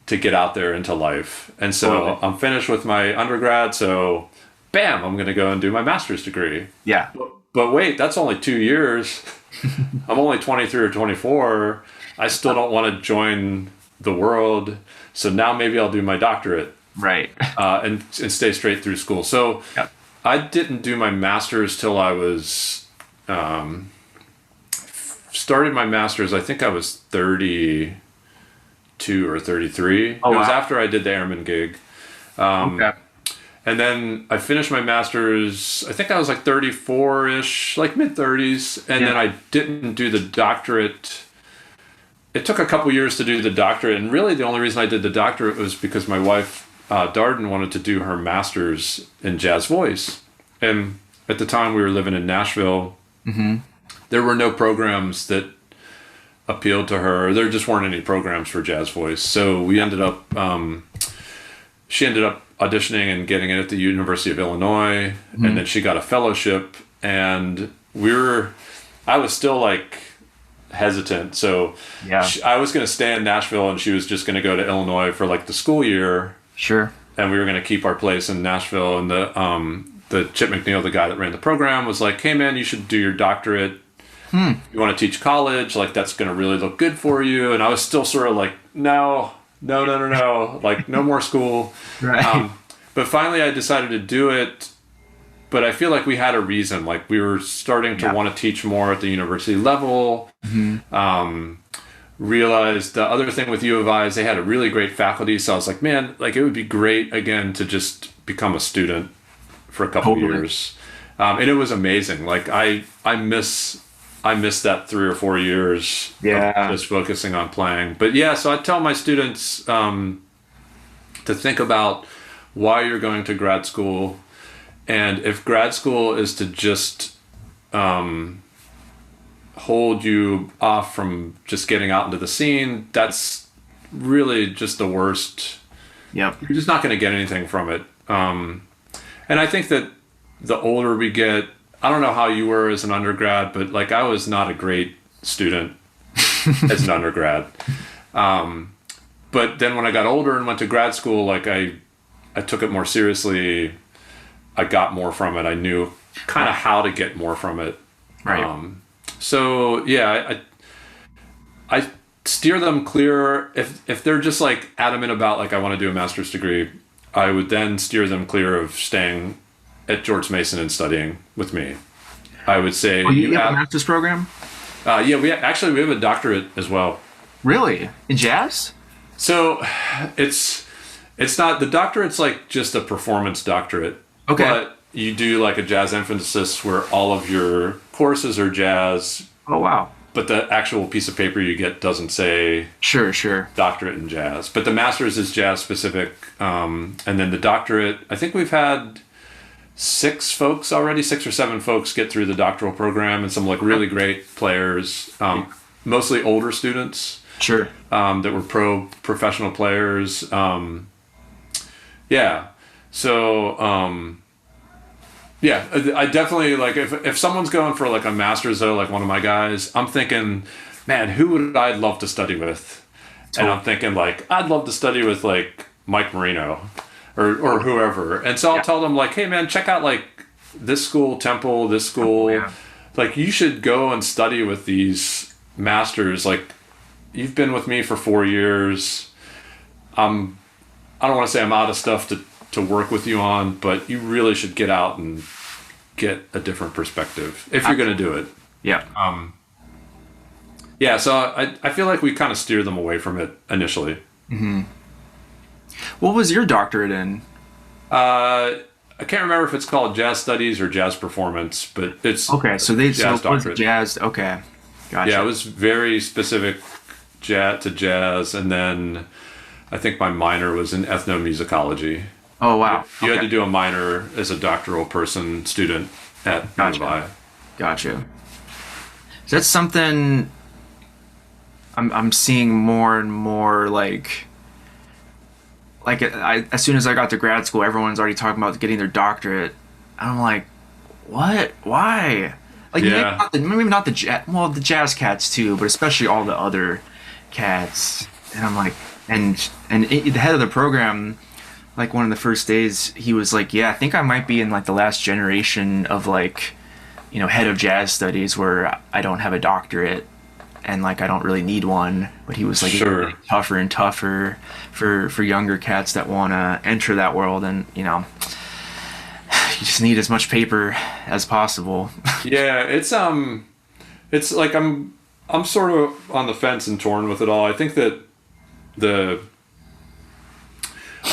to get out there into life. And so I'm finished with my undergrad, so bam, I'm going to go and do my master's degree. Yeah. But wait, that's only 2 years. I'm only 23 or 24. I still don't want to join the world. So now maybe I'll do my doctorate. Right. And stay straight through school. So I didn't do my master's till I was started my master's. I think I was 32 or 33. Oh, it was after I did the airman gig. And then I finished my master's. I think I was like 34-ish, like mid-30s. And then I didn't do the doctorate. It took a couple years to do the doctorate. And really the only reason I did the doctorate was because my wife Darden wanted to do her master's in jazz voice. And at the time we were living in Nashville, there were no programs that appealed to her. There just weren't any programs for jazz voice. So we ended up, she ended up auditioning and getting it at the University of Illinois. And then she got a fellowship, and I was still like hesitant. So I was going to stay in Nashville, and she was just going to go to Illinois for like the school year. Sure. And we were going to keep our place in Nashville. And the Chip McNeil, the guy that ran the program, was like, "Hey man, you should do your doctorate. You want to teach college? Like that's going to really look good for you." And I was still sort of like, no, like no more school. Right. But finally I decided to do it. But I feel like we had a reason. Like we were starting to want to teach more at the university level. Realized the other thing with U of I is they had a really great faculty. So I was like, man, like it would be great again to just become a student for a couple years. And it was amazing. Like I miss that 3 or 4 years of just focusing on playing. But yeah, so I tell my students to think about why you're going to grad school. And if grad school is to just hold you off from just getting out into the scene, that's really just the worst. Yep. You're just not going to get anything from it. And I think that the older we get, I don't know how you were as an undergrad, but like I was not a great student as an undergrad. But then when I got older and went to grad school, like I took it more seriously. I got more from it. I knew kind of how to get more from it. Right. So yeah, I steer them clear. If they're just like adamant about like I want to do a master's degree, I would then steer them clear of staying at George Mason and studying with me. I would say you have a master's program? Yeah, we have a doctorate as well. Really? In jazz? So it's not, the doctorate's like just a performance doctorate. Okay. But you do like a jazz emphasis where all of your courses are jazz. Oh, wow. But the actual piece of paper you get doesn't say Sure. doctorate in jazz. But the master's is jazz specific. And then the doctorate, I think we've had 6 or 7 folks get through the doctoral program, and some like really great players, mostly older students. Sure. That were professional players. Yeah. So, yeah, I definitely like if someone's going for like a master's though, like one of my guys, I'm thinking, man, who would I love to study with? And I'm thinking like, I'd love to study with like Mike Marino or whoever. And so I'll tell them like, hey man, check out like this school, Temple, this school. Like you should go and study with these masters. Like you've been with me for 4 years. I don't want to say I'm out of stuff to work with you on, but you really should get out and get a different perspective if you're going to do it. Yeah. Yeah, so I feel like we kind of steer them away from it initially. What was your doctorate in? I can't remember if it's called jazz studies or jazz performance, but it's okay. So they jazz doctorate. Jazz. Okay, gotcha. Yeah, it was very specific to jazz, and then I think my minor was in ethnomusicology. Oh wow! You had to do a minor as a doctoral student at U of I. Gotcha. So that's something I'm seeing more and more like as soon as I got to grad school, everyone's already talking about getting their doctorate. And I'm like, what? Why? Like maybe not the jazz cats too, but especially all the other cats. And I'm like, and the head of the program, like one of the first days, he was like, yeah, I think I might be in like the last generation of like, head of jazz studies where I don't have a doctorate and like I don't really need one. But he was like, sure. It's getting tougher and tougher for younger cats that want to enter that world, and you just need as much paper as possible. Yeah, it's like I'm sort of on the fence and torn with it all. I think that I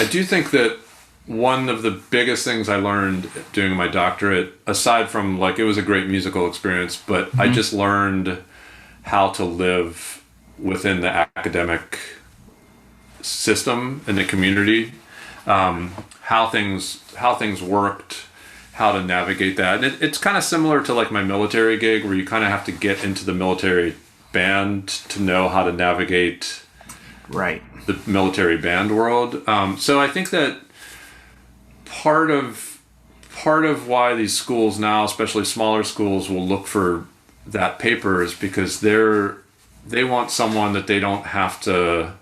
do think that one of the biggest things I learned doing my doctorate, aside from like it was a great musical experience, but I just learned how to live within the academic system and the community. how things worked, how to navigate that. And it's kind of similar to like my military gig, where you kind of have to get into the military band to know how to navigate Right. the military band world. So I think that part of why these schools now, especially smaller schools, will look for that paper is because they want someone that they don't have to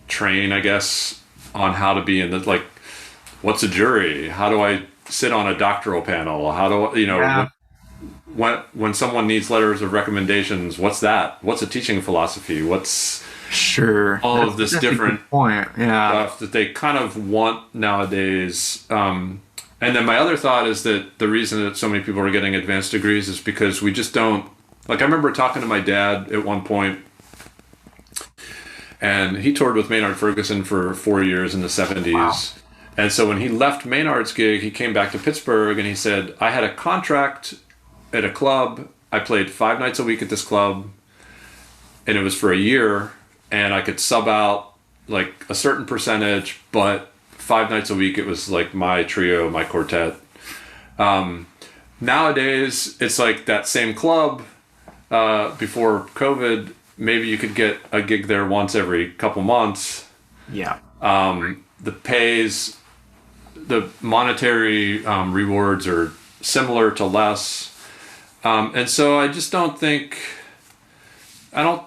train, I guess, on how to be in the, like, what's a jury? How do I sit on a doctoral panel? How do I, Yeah. when someone needs letters of recommendations, what's that? What's a teaching philosophy? What's Sure. all of this That's a different good point. Yeah. stuff that they kind of want nowadays. And then my other thought is that the reason that so many people are getting advanced degrees is because we just don't, like, I remember talking to my dad at one point, and he toured with Maynard Ferguson for 4 years in the 70s. Wow. And so when he left Maynard's gig, he came back to Pittsburgh and he said, I had a contract at a club. I played 5 nights a week at this club, and it was for a year, and I could sub out like a certain percentage, but 5 nights a week it was like my trio, my quartet. Nowadays it's like that same club. Before COVID, maybe you could get a gig there once every couple months. Yeah. The monetary rewards are similar to less. And so I just don't think, I don't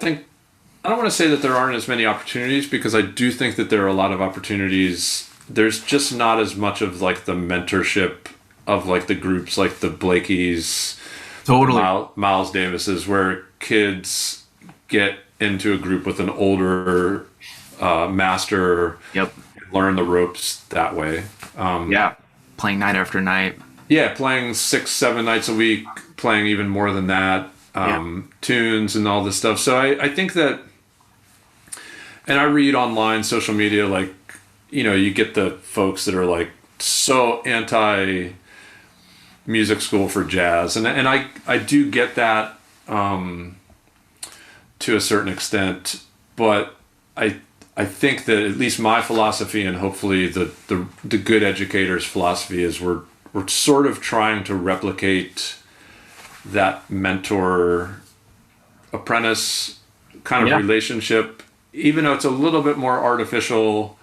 want to say that there aren't as many opportunities, because I do think that there are a lot of opportunities. There's just not as much of like the mentorship of like the groups like the Blakeys, Totally. Miles Davises, where kids get into a group with an older master, Yep. learn the ropes that way. Yeah. Playing night after night. Yeah, playing 6-7 nights a week, playing even more than that, tunes and all this stuff. So I think that, and I read online, social media, like, you get the folks that are like so anti music school for jazz, and I do get that to a certain extent, but I think that at least my philosophy, and hopefully the good educators' philosophy, is we're sort of trying to replicate that mentor apprentice kind of relationship, even though it's a little bit more artificial.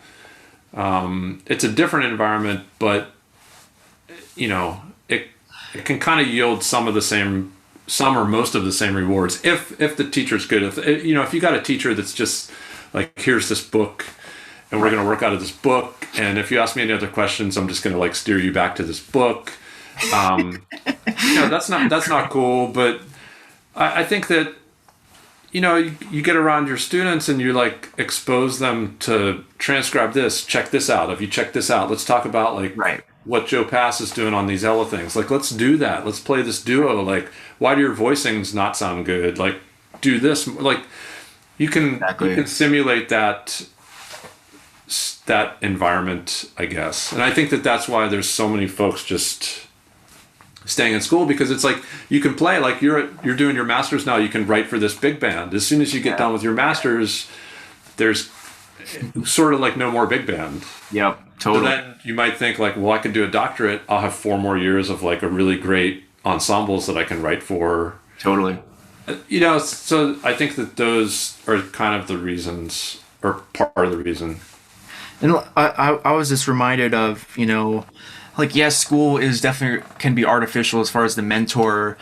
It's a different environment, but it can kind of yield some or most of the same rewards if the teacher's good. If you got a teacher that's just like, here's this book and we're going to work out of this book, and if you ask me any other questions, I'm just going to like steer you back to this book. That's not cool. But I think that you get around your students and you like expose them to transcribe this, check this out. If you check this out, let's talk about like what Joe Pass is doing on these Ella things. Like, let's do that. Let's play this duo. Like, why do your voicings not sound good? Like, do this. Like, you can simulate that environment, I guess. And I think that that's why there's so many folks just staying in school, because it's like you can play, like you're doing your masters now, you can write for this big band. As soon as you get done with your masters, there's sort of like no more big band. Yep, totally. So then you might think like, well, I could do a doctorate. I'll have 4 more years of like a really great ensembles that I can write for. Totally. So I think that those are kind of the reasons, or part of the reason. And I was just reminded of, like, yes, school is definitely can be artificial as far as the mentor,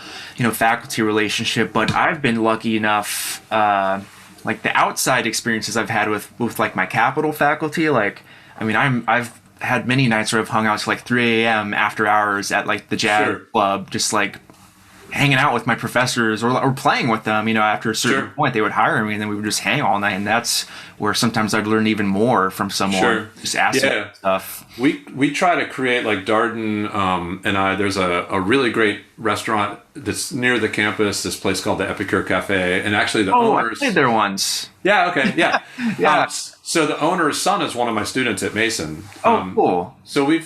faculty relationship, but I've been lucky enough, like the outside experiences I've had with like my capital faculty, like, I mean, I've had many nights where I've hung out to like 3 a.m. after hours at like the jazz club, just like hanging out with my professors or playing with them. After a certain point, they would hire me and then we would just hang all night, and that's where sometimes I'd learn even more from someone. Just asking stuff. We try to create, like Darden and I, there's a really great restaurant that's near the campus, this place called the Epicure Cafe, and actually the owners... I played there once. Yeah, okay, yeah. Yeah. So the owner's son is one of my students at Mason. Cool. So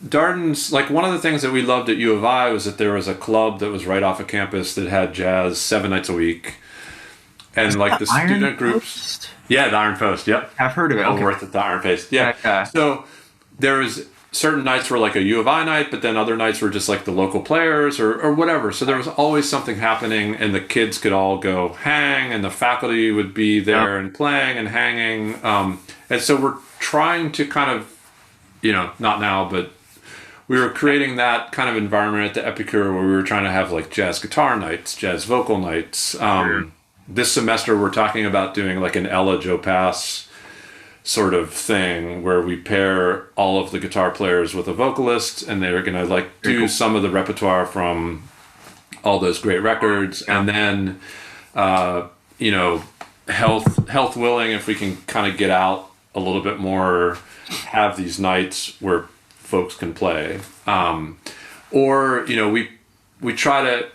Darden's, like, one of the things that we loved at U of I was that there was a club that was right off of campus that had jazz 7 nights a week. and like the Iron student groups. Post? Yeah, the Iron Post. Yep, I've heard of it. well Okay. worth it. The Iron Post. Yeah. Yeah. So there was certain nights were like a U of I night, but then other nights were just like the local players or whatever. So there was always something happening, and the kids could all go hang, and the faculty would be there and playing and hanging. And so we're trying to kind of, not now, but we were creating that kind of environment at the Epicure where we were trying to have like jazz guitar nights, jazz vocal nights. This semester we're talking about doing like an Ella Joe Pass sort of thing where we pair all of the guitar players with a vocalist, and they're going to like do some of the repertoire from all those great records. And then, health willing, if we can kind of get out a little bit more, have these nights where folks can play. We try to,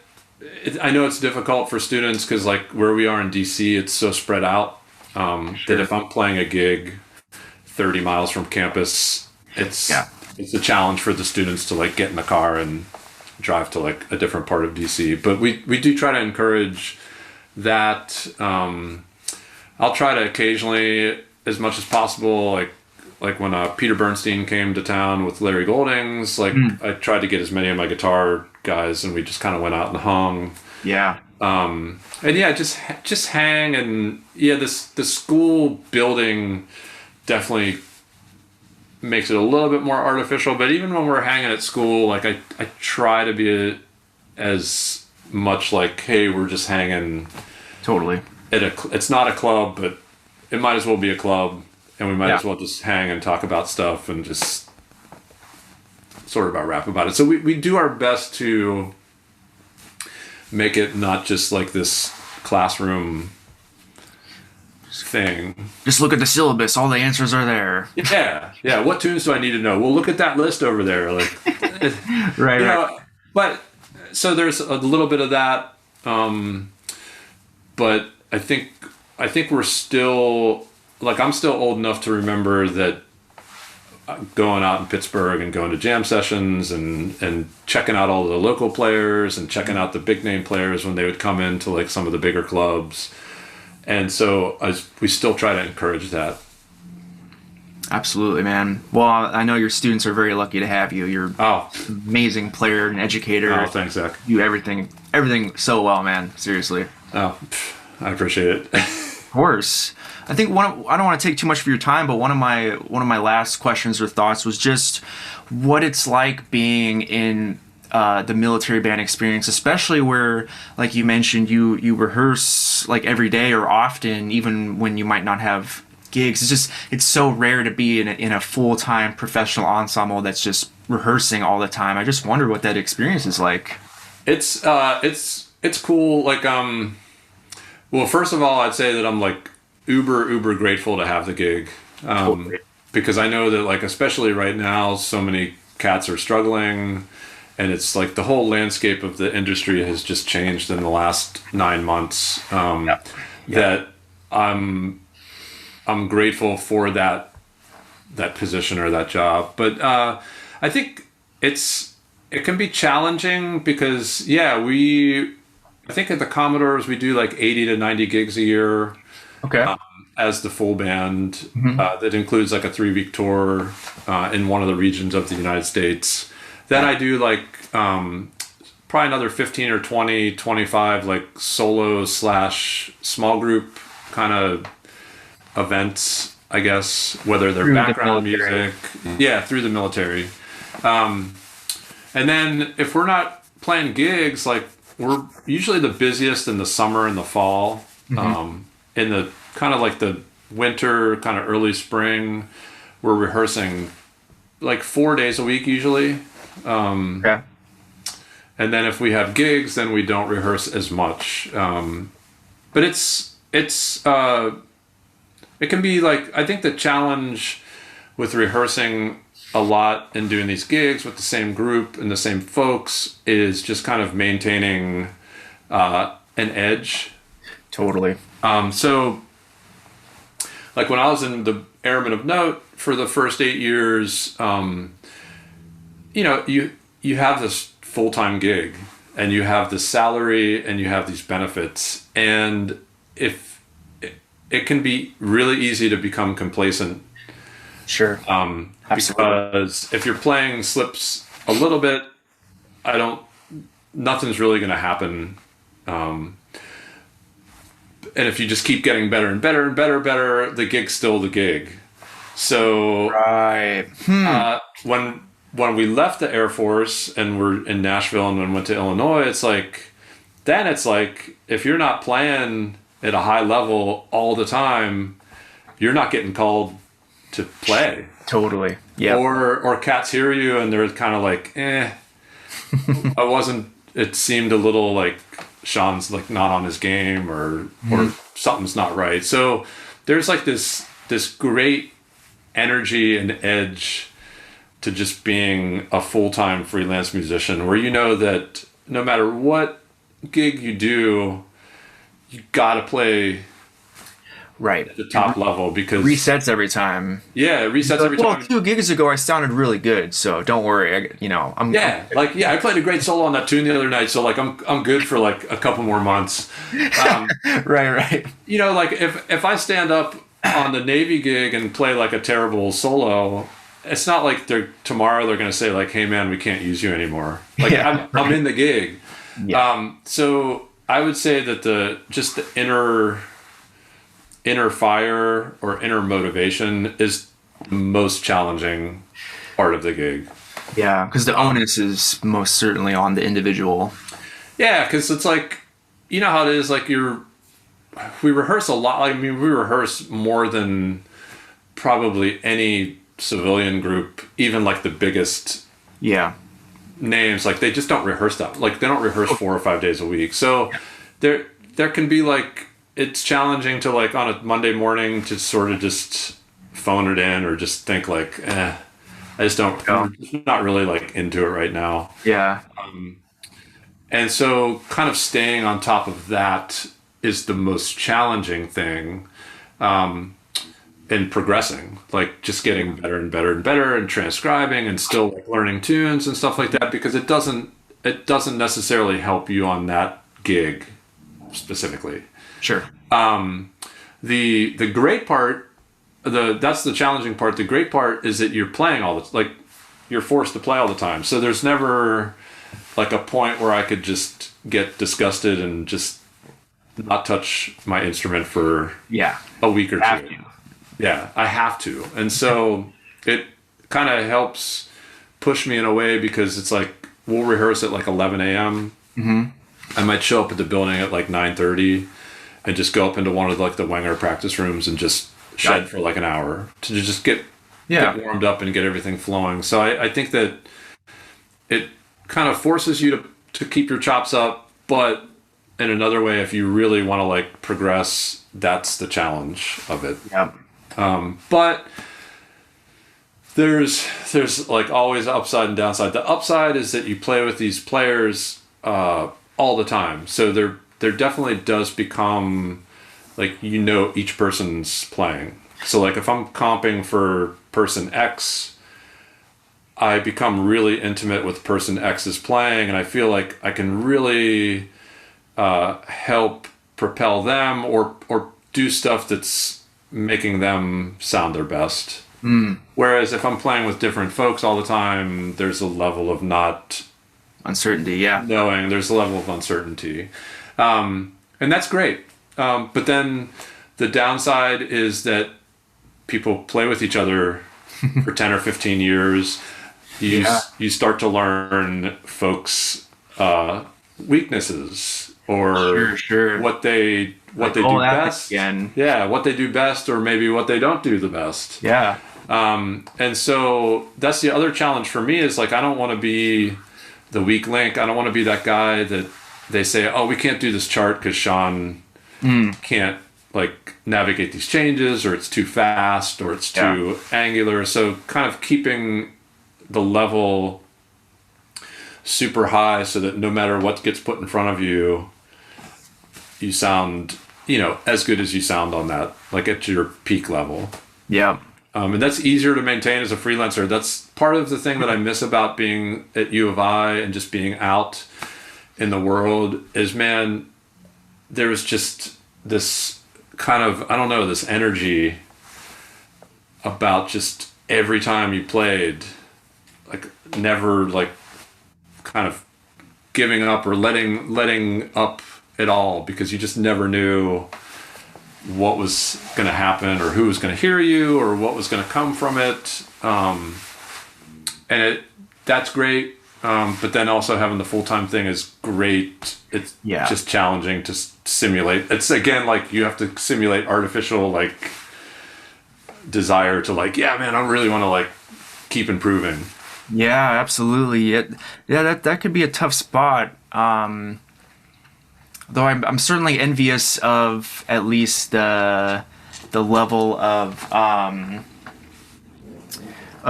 I know it's difficult for students because like where we are in DC, it's so spread out that if I'm playing a gig 30 miles from campus, it's a challenge for the students to like get in the car and drive to like a different part of DC. But we do try to encourage that. I'll try to occasionally, as much as possible, like when Peter Bernstein came to town with Larry Goldings, I tried to get as many of my guitar guys, and we just kind of went out and hung. Yeah. And yeah, just hang. And yeah, the school building definitely makes it a little bit more artificial, but even when we're hanging at school, like I try to be as much like, hey, we're just hanging. Totally. It's not a club, but it might as well be a club, and we might as well just hang and talk about stuff and just sort of rap about it. So we do our best to make it not just like this classroom thing. Just look at the syllabus. All the answers are there. Yeah. What tunes do I need to know? Well, look at that list over there. Like, Right. But so there's a little bit of that. But I think we're still, like, I'm still old enough to remember that going out in Pittsburgh and going to jam sessions and checking out all the local players and checking out the big name players when they would come into like some of the bigger clubs. And so we still try to encourage that. Absolutely, man. Well, I know your students are very lucky to have you. You're an amazing player and educator. Oh, thanks, Zach. You do everything so well, man. Seriously. Oh, I appreciate it. Of course. I think I don't want to take too much of your time, but one of my last questions or thoughts was just what it's like being in the military band experience, especially where, like you mentioned, you rehearse like every day or often, even when you might not have gigs. It's so rare to be in a full-time professional ensemble that's just rehearsing all the time. I just wonder what that experience is like. It's cool. Like, well, first of all, I'd say that I'm like uber grateful to have the gig. Because I know that, like, especially right now, so many cats are struggling, and it's like the whole landscape of the industry has just changed in the last 9 months. That I'm grateful for that position or that job. But I think it can be challenging because I think at the Commodores we do like 80 to 90 gigs a year. Okay. As the full band. That includes like a 3-week tour in one of the regions of the United States. Then I do like probably another 15 or 20, 25 like solo / small group kind of events, I guess, whether they're background music. Yeah, through the military. And then if we're not playing gigs, like we're usually the busiest in the summer and the fall. In the kind of like the winter, kind of early spring, we're rehearsing like 4 days a week usually. And then if we have gigs, then we don't rehearse as much. But it can be like, I think the challenge with rehearsing a lot and doing these gigs with the same group and the same folks is just kind of maintaining an edge. Totally. So like when I was in the Airmen of Note for the first 8 years, you have this full-time gig and you have the salary and you have these benefits, and it can be really easy to become complacent. Sure. Absolutely. Because if you're playing slips a little bit, nothing's really going to happen. And if you just keep getting better and better and better, the gig's still the gig. So Right. when we left the Air Force and we're in Nashville and then went to Illinois, it's like if you're not playing at a high level all the time, you're not getting called to play. Totally. Yeah. Or cats hear you and they're kind of like, it seemed a little like Shawn's like not on his game or something's not right. So there's like this great energy and edge to just being a full-time freelance musician where you know that no matter what gig you do, you gotta play right at the top level because resets every time. Yeah, it resets every time. Well, 2 gigs ago I sounded really good, so don't worry. I played a great solo on that tune the other night, so like I'm good for like a couple more months. Right. You know, like if I stand up on the Navy gig and play like a terrible solo, it's not like tomorrow they're going to say like, "Hey man, we can't use you anymore." Like I'm in the gig. Yeah. So I would say that the inner fire or inner motivation is the most challenging part of the gig. Yeah, because the onus is most certainly on the individual. Yeah, because it's like, you know how it is, like we rehearse a lot. I mean, we rehearse more than probably any civilian group, even like the biggest names. Like they just don't rehearse that. Like they don't rehearse 4 or 5 days a week. So there can be like, it's challenging to like on a Monday morning to sort of just phone it in or just think like, I just don't, I'm not really like into it right now. Yeah. And so kind of staying on top of that is the most challenging thing in progressing, like just getting better and better and better and transcribing and still like learning tunes and stuff like that, because it doesn't necessarily help you on that gig specifically. Sure. The great part, that's the challenging part. The great part is that you're playing you're forced to play all the time. So there's never like a point where I could just get disgusted and just not touch my instrument for a week or two. Yeah, I have to. And so it kind of helps push me in a way because it's like we'll rehearse at like 11 a.m. Mm-hmm. I might show up at the building at like 9:30 and just go up into one of like the Wenger practice rooms and just shed for like an hour to just get warmed up and get everything flowing. So I think that it kind of forces you to keep your chops up, but in another way, if you really want to like progress, that's the challenge of it. Yeah. But there's like always upside and downside. The upside is that you play with these players all the time, so there definitely does become like each person's playing. So like if I'm comping for person X, I become really intimate with person X's playing, and I feel like I can really help propel them or do stuff that's making them sound their best. Whereas if I'm playing with different folks all the time, there's a level of not uncertainty. Knowing there's a level of uncertainty, and that's great. But then the downside is that people play with each other for 10 or 15 years. You start to learn folks' weaknesses or what they do best. What they do best, or maybe what they don't do the best. Yeah. And so that's the other challenge for me is like I don't want to be the weak link. I don't want to be that guy that they say, oh, we can't do this chart because Shawn can't like navigate these changes, or it's too fast, or it's too angular. So kind of keeping the level super high so that no matter what gets put in front of you, you sound, as good as you sound on that, like at your peak level. Yeah. And that's easier to maintain as a freelancer. That's part of the thing that I miss about being at U of I and just being out in the world is, man, there's this kind of, I don't know, this energy about just every time you played, like never like kind of giving up or letting up at all, because you just never knew what was going to happen or who was going to hear you or what was going to come from it. And that's great. But then also having the full-time thing is great. It's just challenging to simulate. It's again, like you have to simulate artificial, like desire to like, yeah, man, I really want to like keep improving. Yeah, absolutely. That could be a tough spot. Though I'm certainly envious of at least the level of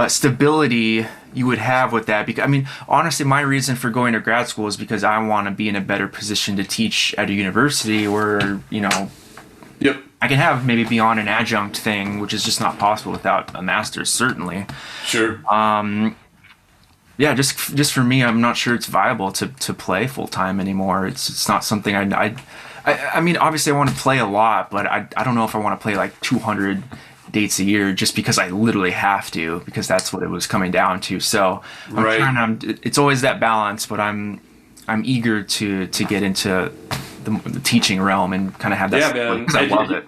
stability you would have with that. Because I mean, honestly, my reason for going to grad school is because I want to be in a better position to teach at a university where, you know, Yep. I can have maybe beyond an adjunct thing, which is just not possible without a master's, certainly. Sure. Yeah, just for me, I'm not sure it's viable to play full time anymore. It's not something I mean, obviously I want to play a lot, but I don't know if I want to play like 200 dates a year just because I literally have to, because that's what it was coming down to. So it's always that balance, but I'm eager to get into the teaching realm and kind of have that. Yeah, man. Because I love it.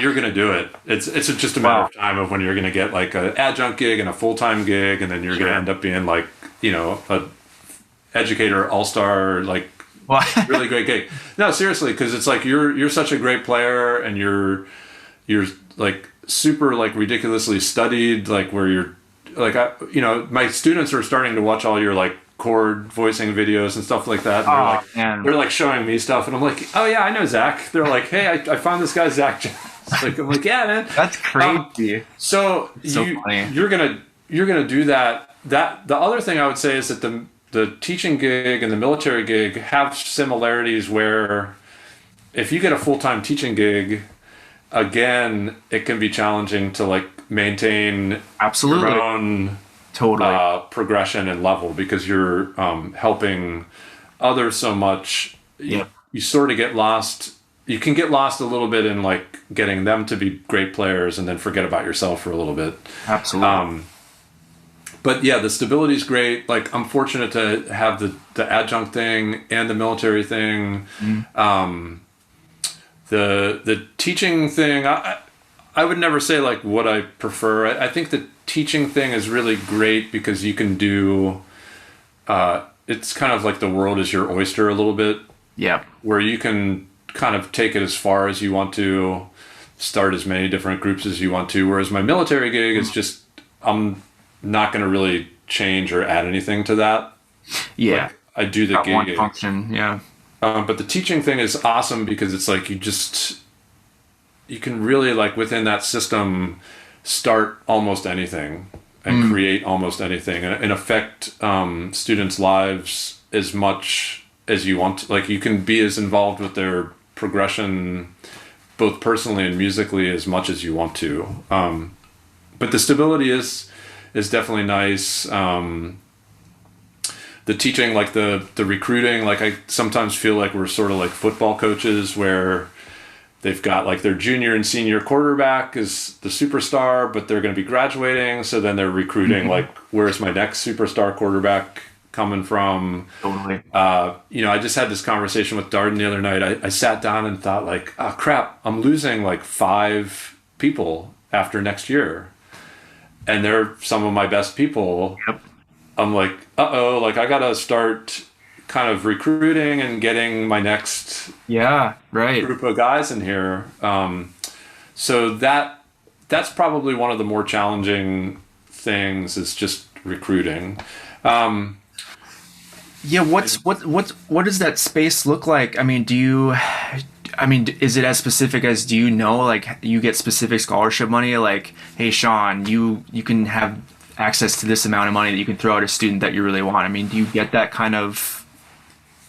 You're going to do it. It's just a matter of time of when you're going to get like an adjunct gig and a full-time gig, and then you're going to end up being like, you know, a educator all-star, like really great gig. No, seriously, because it's like you're such a great player, and you're like super like ridiculously studied, like where you're like, my students are starting to watch all your like chord voicing videos and stuff like that. And they're like showing me stuff, and I'm like, oh yeah, I know Zach. They're like, hey, I found this guy Zach. Like, I'm like, yeah, man, that's crazy. So you're gonna do that. That the other thing I would say is that the teaching gig and the military gig have similarities where if you get a full-time teaching gig, again, it can be challenging to like maintain your own progression and level, because you're helping others so much. Yep. You sort of get lost. You can get lost a little bit in like getting them to be great players and then forget about yourself for a little bit. Absolutely. But yeah, the stability is great. Like, I'm fortunate to have the adjunct thing and the military thing. The teaching thing, I would never say like what I prefer. I think the teaching thing is really great because you can do, it's kind of like the world is your oyster a little bit. Yeah. Where you can kind of take it as far as you want to, start as many different groups as you want to. Whereas my military gig is just, I'm not going to really change or add anything to that. Yeah. Like, I do the gig. One function, yeah. But the teaching thing is awesome because it's like you can really like within that system start almost anything and create almost anything and affect students' lives as much as you want. Like, you can be as involved with their progression both personally and musically as much as you want to. But the stability is definitely nice. The teaching, like the recruiting, like I sometimes feel like we're sort of like football coaches where they've got like their junior and senior quarterback is the superstar, but they're going to be graduating. So then they're recruiting like, where's my next superstar quarterback coming from? Totally. I just had this conversation with Darden the other night. I sat down and thought like, oh crap, I'm losing like 5 people after next year. And they're some of my best people. Yep. I'm like, like I gotta start kind of recruiting and getting my next group of guys in here. So that's probably one of the more challenging things, is just recruiting. What does that space look like? I mean, is it as specific as, do you know, like you get specific scholarship money? Like, hey, Shawn, you can have access to this amount of money that you can throw at a student that you really want. I mean, do you get that kind of?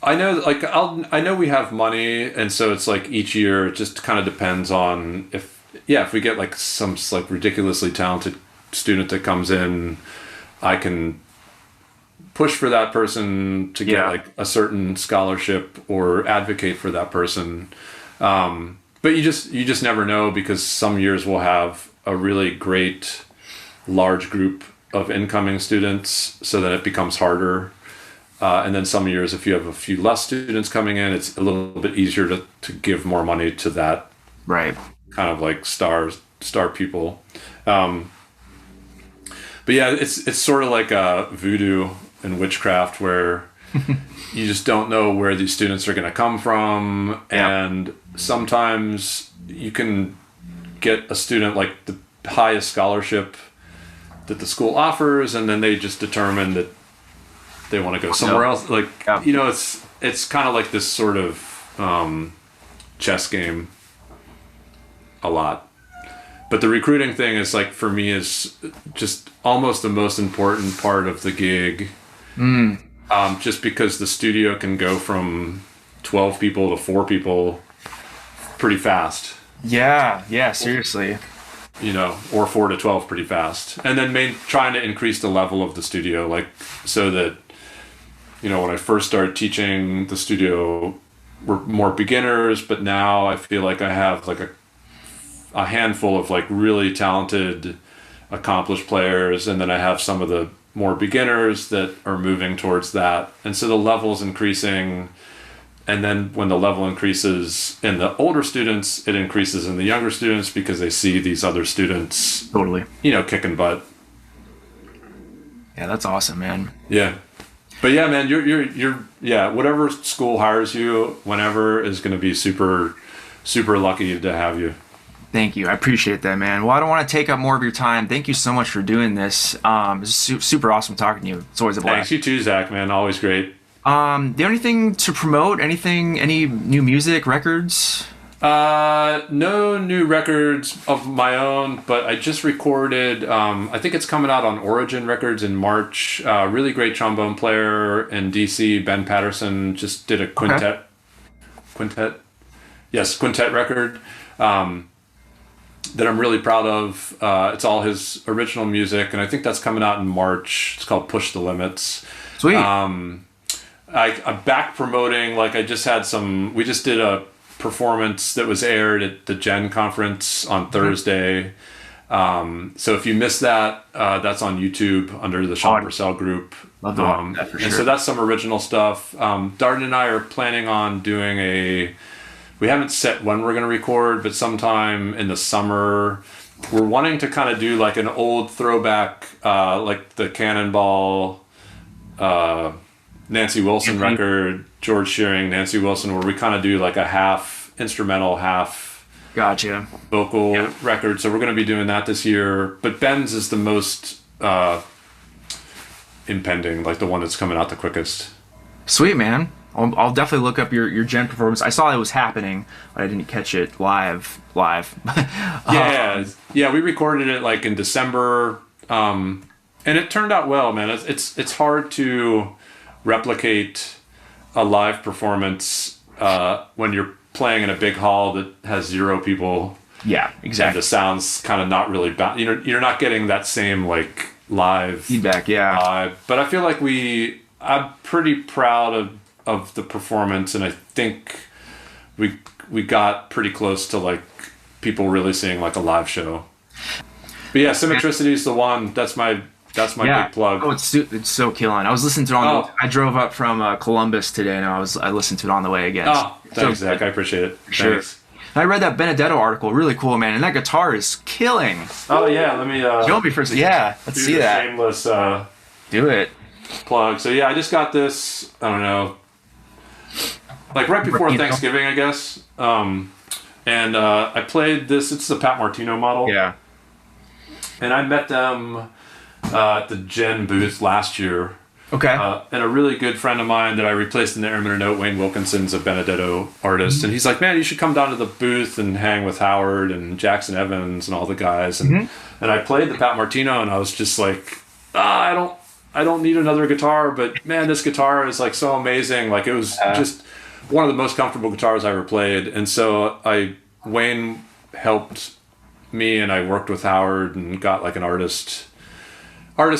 I know, like I know we have money, and so it's like each year it just kind of depends on if we get like some like ridiculously talented student that comes in, I can push for that person to get like a certain scholarship or advocate for that person. But you just never know, because some years we'll have a really great large group of incoming students, so that it becomes harder. And then some years, if you have a few less students coming in, it's a little bit easier to give more money to that Right. kind of like star people. But yeah, it's sort of like a voodoo and witchcraft, where you just don't know where these students are going to come from. Yeah. And sometimes you can get a student like the highest scholarship that the school offers, and then they just determine that they want to go somewhere else. Like, Yeah. it's kind of like this sort of chess game a lot. But the recruiting thing is, like, for me, is just almost the most important part of the gig. Just because the studio can go from 12 people to 4 people pretty fast. Yeah, seriously. Or 4 to 12 pretty fast. And then trying to increase the level of the studio, like, so that, when I first started teaching, the studio were more beginners, but now I feel like I have like a handful of like really talented, accomplished players, and then I have some of the more beginners that are moving towards that. And so the level's increasing. And then when the level increases in the older students, it increases in the younger students, because they see these other students, Totally. kicking butt. Yeah, that's awesome, man. Yeah. But yeah, man, you're whatever school hires you whenever is going to be super, super lucky to have you. Thank you. I appreciate that, man. Well, I don't want to take up more of your time. Thank you so much for doing this. It's super awesome talking to you. It's always a blast. Thanks, you too, Zach, man. Always great. Do you have anything to promote? Any new music, records? No new records of my own, but I just recorded, I think it's coming out on Origin Records in March. Really great trombone player in DC, Ben Patterson, just did a quintet record, that I'm really proud of. It's all his original music, and I think that's coming out in March. It's called Push the Limits. Sweet. I'm back promoting, like we just did a performance that was aired at the Gen conference on Thursday. So if you missed that, that's on YouTube under the Shawn Purcell group. Love to watch that for sure. And so that's some original stuff. Darden and I are planning on doing we haven't set when we're going to record, but sometime in the summer, we're wanting to kind of do like an old throwback, like the Cannonball, Nancy Wilson record, George Shearing, Nancy Wilson, where we kind of do like a half instrumental, half Gotcha. vocal record. So we're going to be doing that this year. But Ben's is the most impending, like the one that's coming out the quickest. Sweet, man. I'll definitely look up your Gen performance. I saw it was happening, but I didn't catch it live. Yeah, we recorded it like in December, and it turned out well, man. It's hard to replicate a live performance when you're playing in a big hall that has 0 people. Yeah, And exactly. the sound's kind of not really you're not getting that same like live Feedback, yeah. vibe. But I feel like I'm pretty proud of the performance, and I think we got pretty close to like people really seeing like a live show. But yeah, Symmetricity is the one. That's my big plug. Oh, it's so killing. I was listening to it I drove up from Columbus today, and I listened to it on the way again. Oh, thanks, Zach. I appreciate it. Sure. Thanks. I read that Benedetto article. Really cool, man. And that guitar is killing. Oh yeah, let me Show me first. Yeah, let's see that. Shameless Do it. plug. So yeah, I just got this. I don't know, like right before Thanksgiving, I guess. And I played this. It's the Pat Martino model. Yeah. And I met them at the Gen booth last year. Okay. And a really good friend of mine that I replaced in the Airman Note, Wayne Wilkinson's a Benedetto artist. And he's like, man, you should come down to the booth and hang with Howard and Jackson Evans and all the guys. And I played the Pat Martino, and I was just like, I don't need another guitar, but man, this guitar is like so amazing. Like it was just one of the most comfortable guitars I ever played. And so Wayne helped me, and I worked with Howard and got like an artist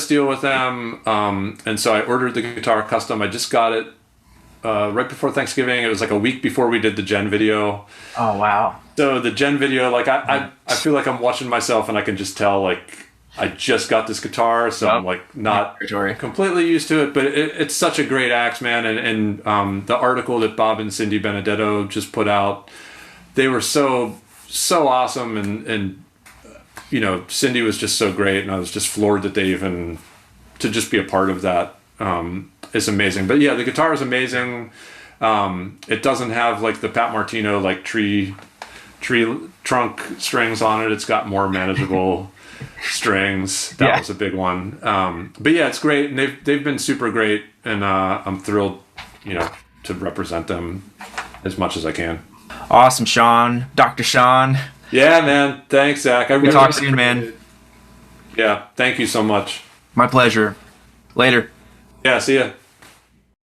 deal with them. And so I ordered the guitar custom. I just got it right before Thanksgiving. It was like a week before we did the Gen video. Oh wow. So the Gen video, like I feel like I'm watching myself, and I can just tell like I just got this guitar, so I'm like not completely used to it. But it's such a great axe, man. And the article that Bob and Cindy Benedetto just put out, they were so awesome, and you know, Cindy was just so great, and I was just floored that they even to just be a part of that. Is amazing. But yeah, the guitar is amazing. It doesn't have like the Pat Martino like tree trunk strings on it. It's got more manageable strings. That was a big one. But yeah, it's great, and they've been super great, and I'm thrilled, you know, to represent them as much as I can. Awesome, Shawn. Dr. Shawn. Yeah, man. Thanks, Zach. We'll talk soon, man. Yeah, thank you so much. My pleasure. Later. Yeah, see ya.